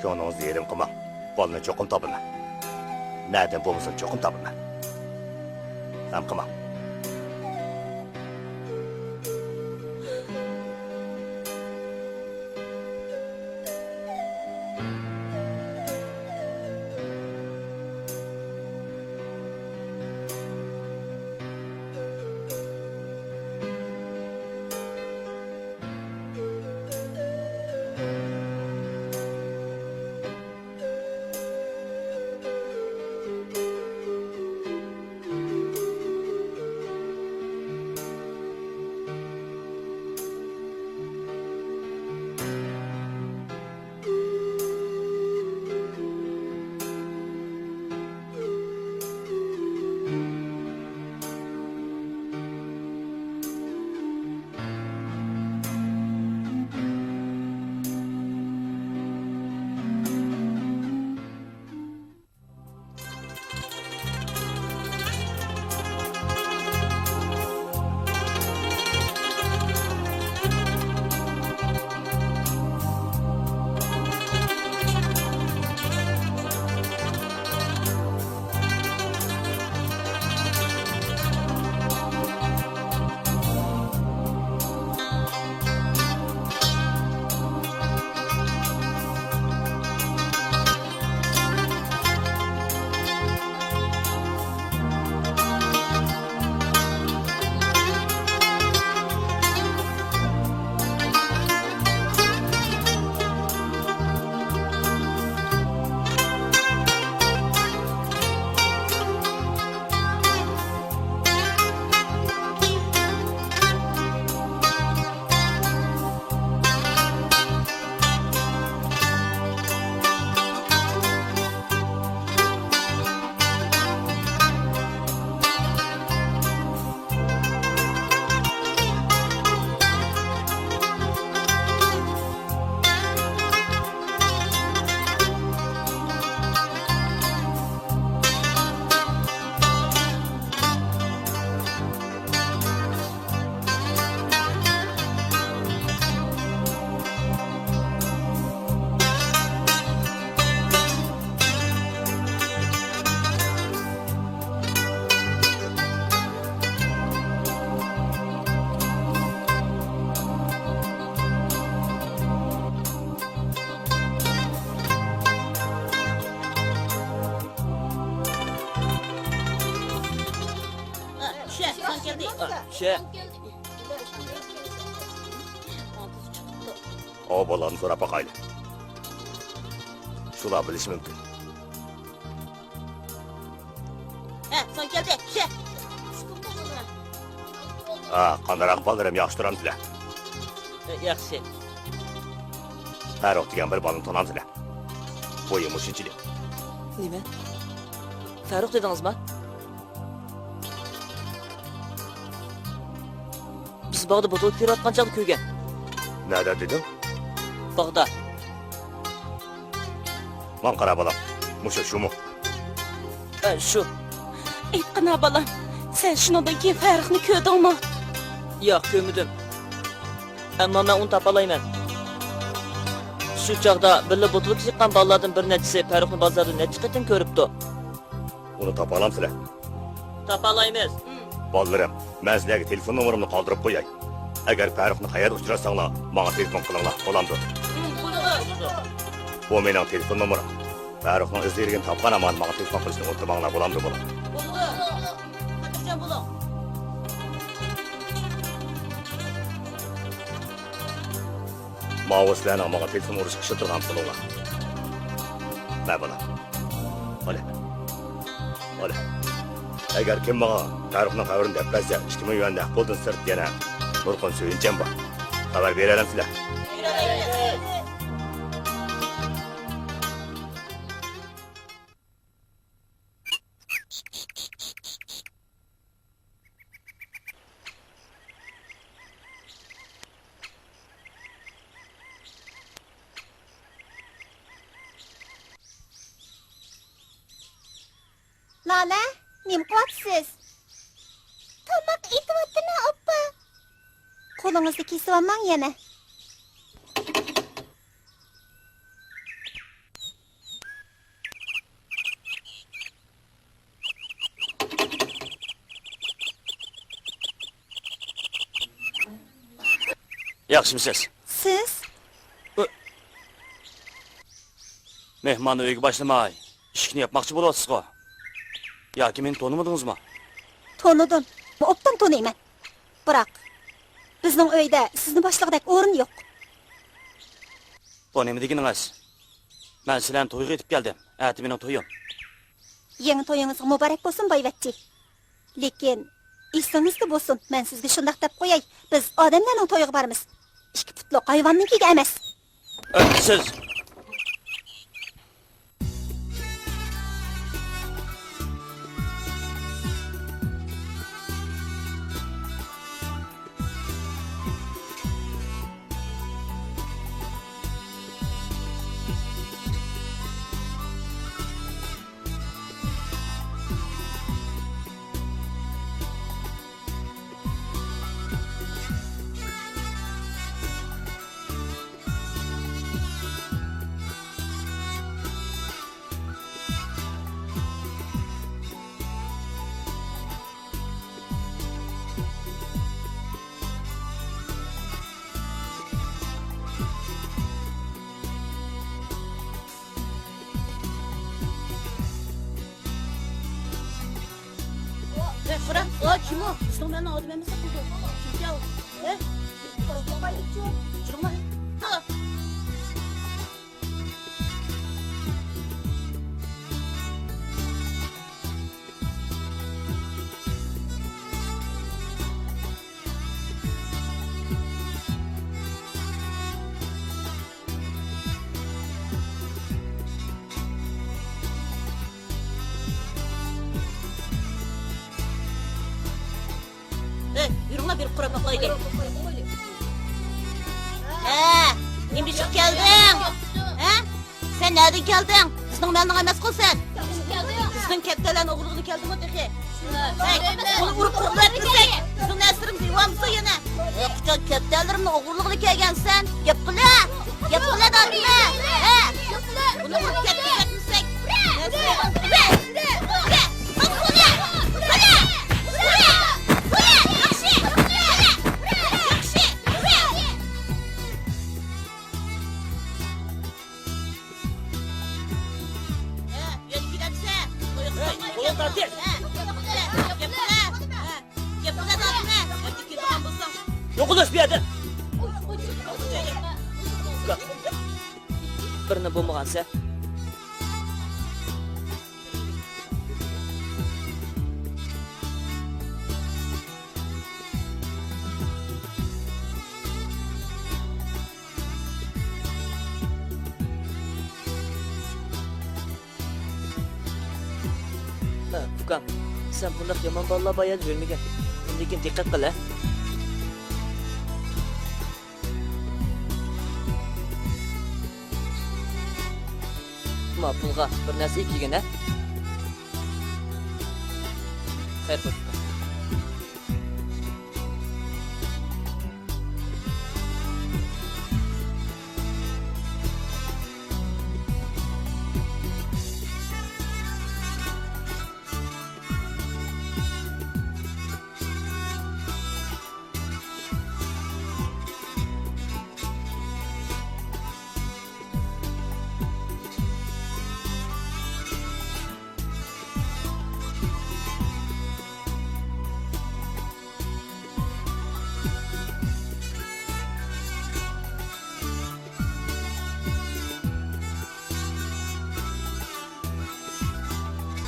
Ko'nglingizni yerim qilmang. Bolani cho'qim topaman. Nereden bo'lmasin cho'qim topaman. Ham qilmang.
Şey,
O bolani so'rab boqayli. Shular bilishi mumkin.
Son keldi.
Qandaroq bolalarım yaxshi turamsizlar.
yaxshi.
Farruh degan bir bolani tanamsizlar. Bo'yi mushinchili.
Nima? Farruh dedingizmi? Biz bog'da botol ko'rayotgancha ko'rgan.
Nada dedim?
Bog'da.
Man qara bolam. Mushu shumi?
Shu.
Aytqina bolam, sen shundan keyin Farruhni ko'rdingmi?
Yo'q, ko'rmadim. Ammo men uni topalayman. Shu chaqda birga botol chiqqan bolalardan bir nechasi Farruhni bozorda necha qatim ko'ribdi.
Uni topa olamsizlar.
Topalaymiz.
Bolalarım, men sizlarga telefon nomerimni qoldirib qo'yay. Agar Farruhni qayerda uchratsanglar, menga telefon qilinglar, bo'lamdi. Bu mening telefon nomerim. Farruhning izlarini topgan amon menga telefon qilishni unutmanglar, bo'lamdi bo'lam.
Xotirjam bo'ling.
Mavuslarning menga telefon urish qilishtirgan qilinglar. Nima bo'lam? Ola. Ola. Agar kim menga Farruhning xabarini deb bersa, 2 million naqddan sirt yana Nurqon Suyuncham bor. Xabar beralamsizlar.
Lala, nim qilyapsiz? Tomoq etyaptimi, oppa? Qo'lingizni kesib olmang yana.
Yaxshimisiz?
Siz?
Mehmonni uyga boshlamay, ishni yapmoqchi bo'lyapsiz-ku. Yoki meni tonimadingizmi?
Tonudim. Obdan tanıyman. Biroq bizning uyda sizni boshliqdek o'rin yo'q.
Tonimi deganingiz? Men sizlarni to'yga yetib keldim. Ati mening to'yim.
Yangi to'yingiz muborak bo'lsin, boyvachchi. Lekin esingizda bo'lsin, men sizga shunday deb qo'yay. Biz odamlarning to'yiga boramiz. Ikki putli hayvonnikiga emas.
Siz
Fırat, o kim o? Sen beni adım emese buldu. Kim ya? He? Çıkma. Ha. Yürüme bir kura baklayı gel. Şimdi çık geldin. Sen nereden geldin? Bizden benden emez kol sen. Bizden keptelen oğurluğunu geldin o teki. Onu vurup kuruklar gitsek. Bizden nesrim divanımıza yine. Kucak keptelerimle oğurluğunu gelgen sen. Yapıla. Yapıla da adına. Bunu vurup keptecek misek.
Yo'qlash bu yerda. Birini bo'lmagansa. Fukam, sen bunday yomon bolalar bayad bo'lmagan. Lekin diqqat qil. Pulga bir narsa ekigin, ha? Xayr bo'lsin.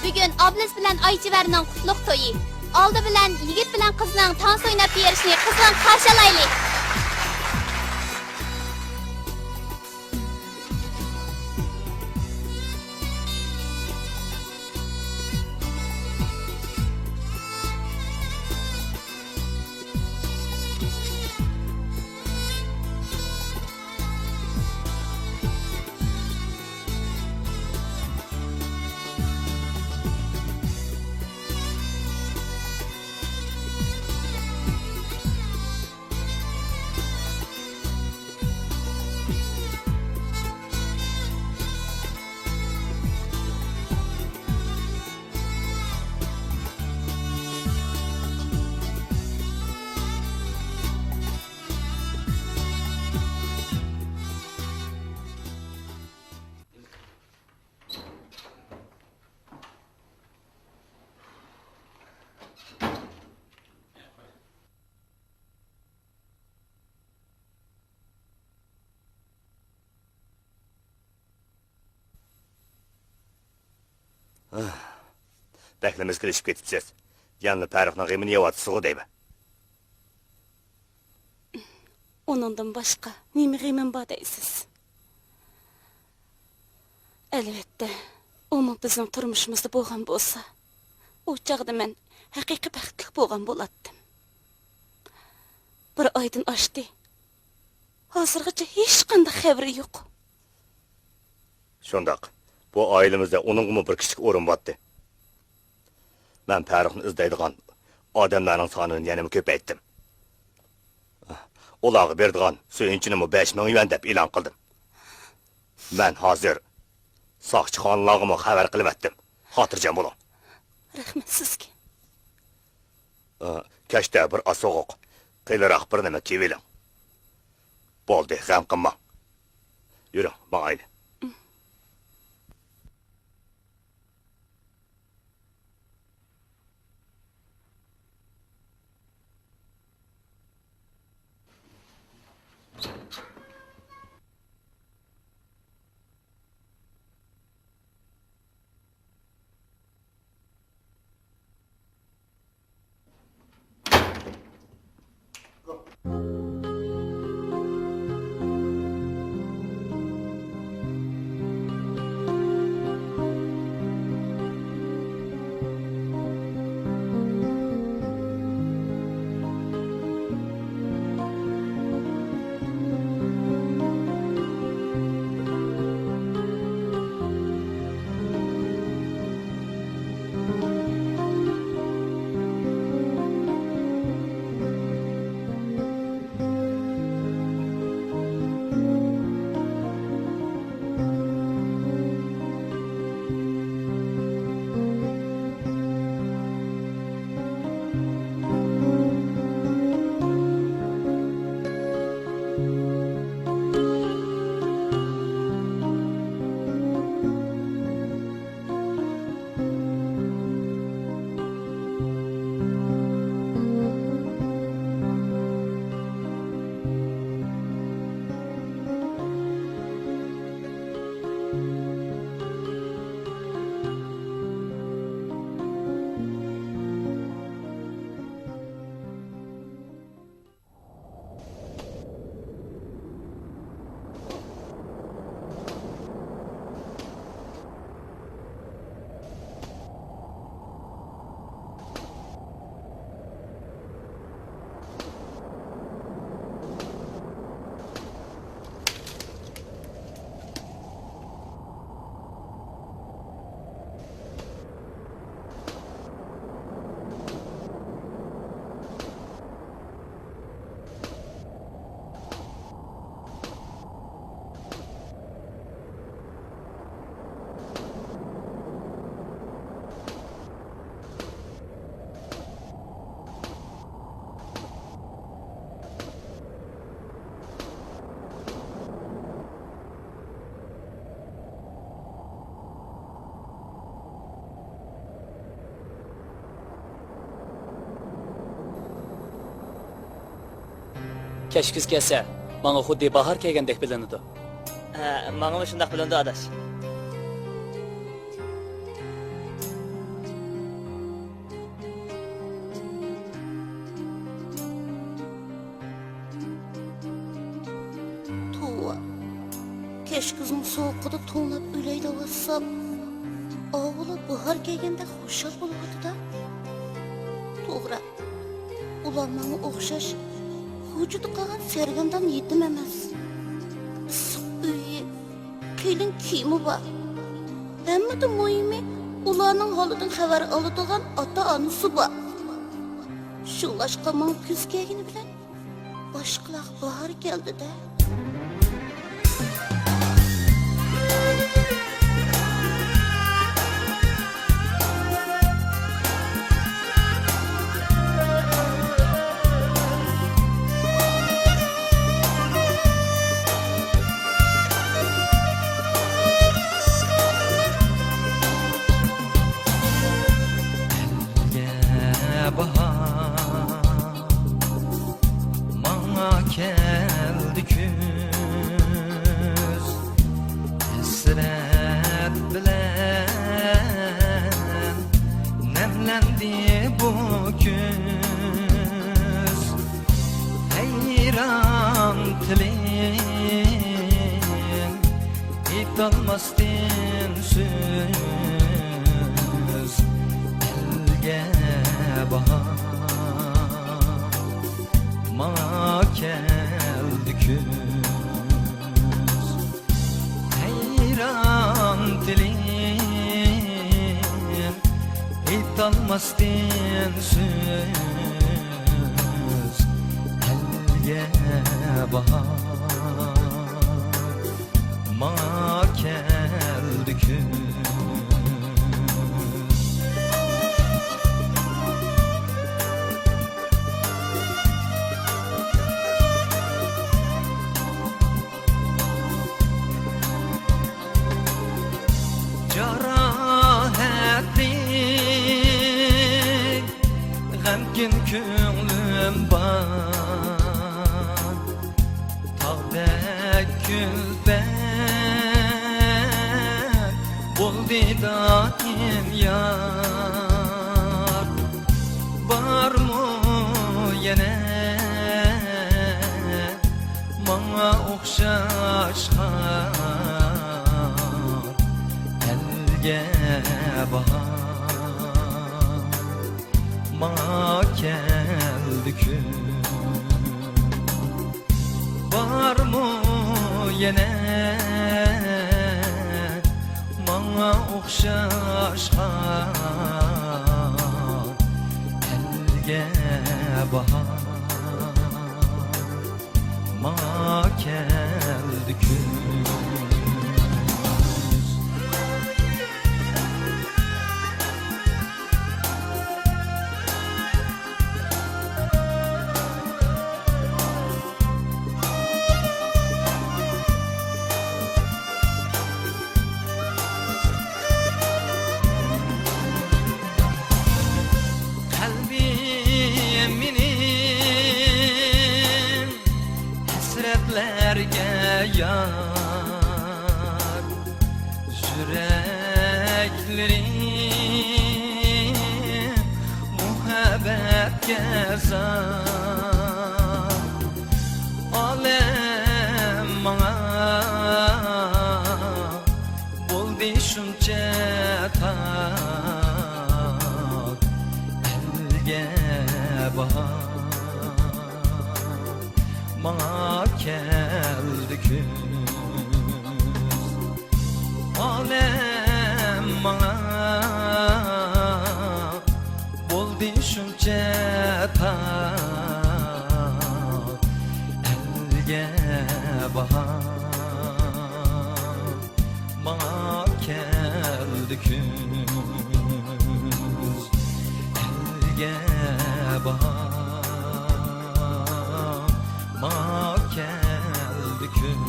Bugün ablası bilen Aycıver'nin kutluk toyu. Aldı bilen yigit bilen kızının dans oynap berişini kızlan karşılaylı.
Bəklimiz kilişib ketibsiz. Yanlı Pərix'nin qeymini yevatısığı deybe.
Onundan başqa nemi qeymim var deysiz. Əlbəttə, onu bizim turmuşumuzda bolğan bolsa, o çağda mən həqiqi bəxtlik bolğan bolatdım. Bir aydın açdı. Hazırgacha hech qanday xəbəri yo'q.
Şundaq, bu ailemizde onunla bir kichik o'rin batdı. Ben Pərix'ni izleydiğen adamların sanını yanımı köpeyttim. Olağı berdiğen söyünçünümü 5.000 yuan dep ilan kıldım. Ben hazır saqçı xanlığımı xəbər qılıb etdim. Hatırcam olun.
Rəhmət sizga.
Keşte bir asoğuq, qıylaraq bir nima kevelim. Boldu, g'am qilma. Yürü, bağaylı.
Keç kuz kelsa, bana xuddi bahar kelgandek bilinadi.
Manga shundaq bilindi adash.
Tuva, keşkizin soğukda tonlap öleydi olsam, ağılı bahar kelgende xoşal buladı da. To'g'ri, ular manga o'xshash vücudu qalan sergandan yetim emas. Issiq uyi, kelin kiyimi bor. Hammada muhimi ularning holidan xabar oladigan ota-onasi bor. Shunlashqa men kuz kelgani bilan boshqalar bahor keldi-da.
Geldi küz, hasret bilen hayran tilim aytolmasdin söz elge bahama keldi küz hayran tilim aytolmasdin söz elge bahama keldi küz Carahatli g'amgin ko'nglim bor tog'dek kulbak bo'ldi doim yor bormi yana manga o'xshash elge bahama keldi küz bormi yana manga o'xshash elge bahama keldi küz Kalbiminin hasretlerge yar Yüreklerim muhabbetke zar Alem bana buldu şunca tar elge bahama keldi küz alem bana buldu şunca tar elge bahama keldi küz elge bahama keldi küz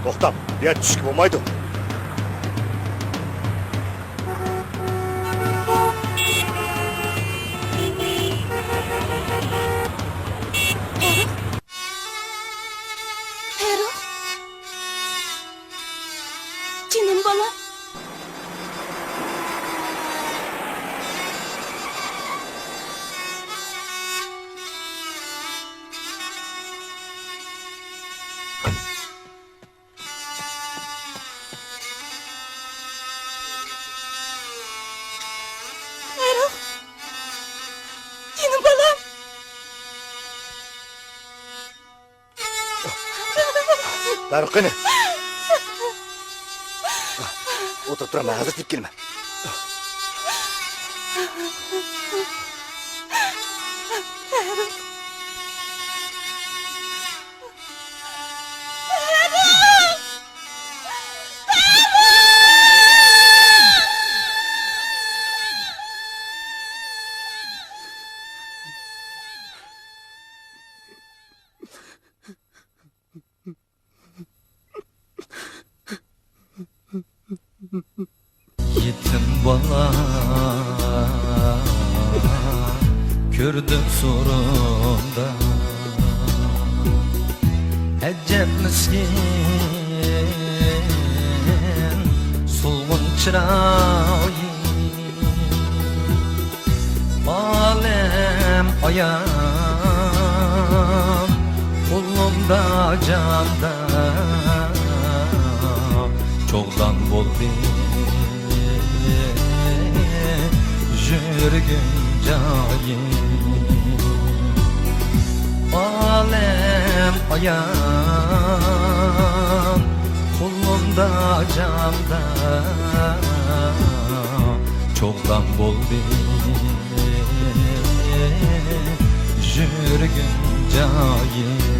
To'xtab, bu yerga tushishga bo'lmaydi.
Ferruh. Canım balam. Ferruh. Canım balam.
Farruh qani? O'tirib turaman, hozir tep kelma.
yetim bala Gördüm sorunda Ecep miskin Solgun çırağıyım Alem ayağım Kolumda canda Çoğdan boldu Jürgün cayim Alem ayağım Kolumda canda Çoğdan boldu Jürgün cayim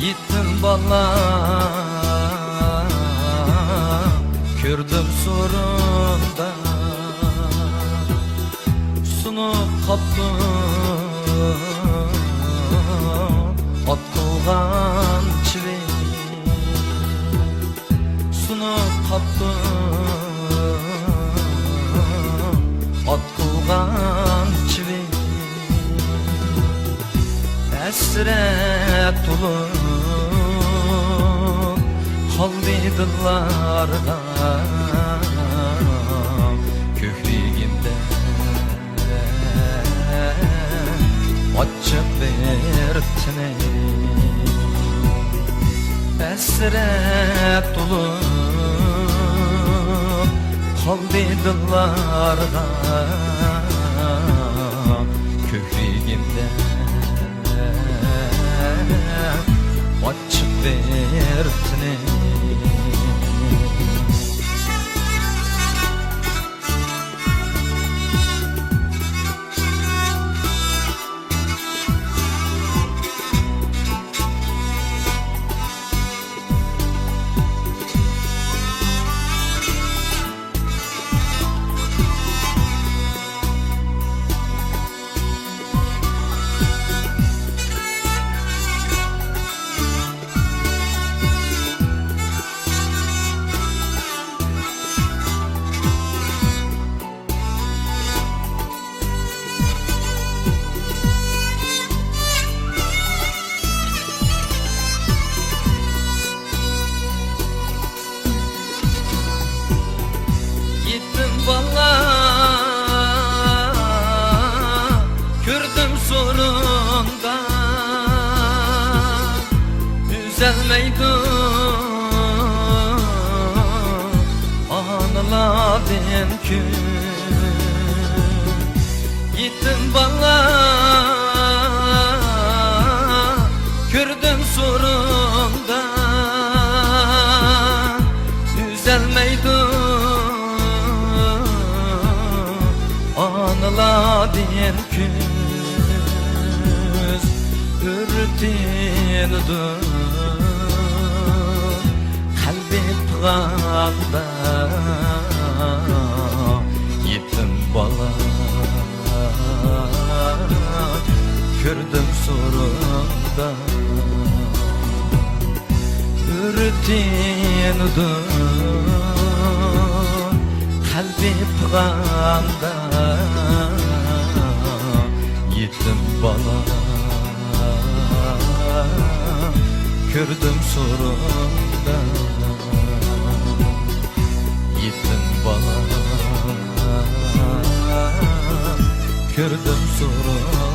Yetim bala Kürdüm sorunda Sunup kaptım At kılgan çivi Sunup kaptım At kılgan çivi Esret dolu Kalbi dıllarda Kökrigimde Açıp vertine Esret dolu Kalbi dıllarda Kökrigimde Açıp vertine Bala Kürdüm sorunda Düzelmeydi Anıladım ki Gittim bala Kürdüm sorunda Düzelmeydi Anıladın küz Ürtündü Kalbi pığanda Yetim bala Kürdüm sorunda Ürtündü Kalbi pığanda Yetim bala Kürdüm sorunda Yetim bala Kürdüm sorunda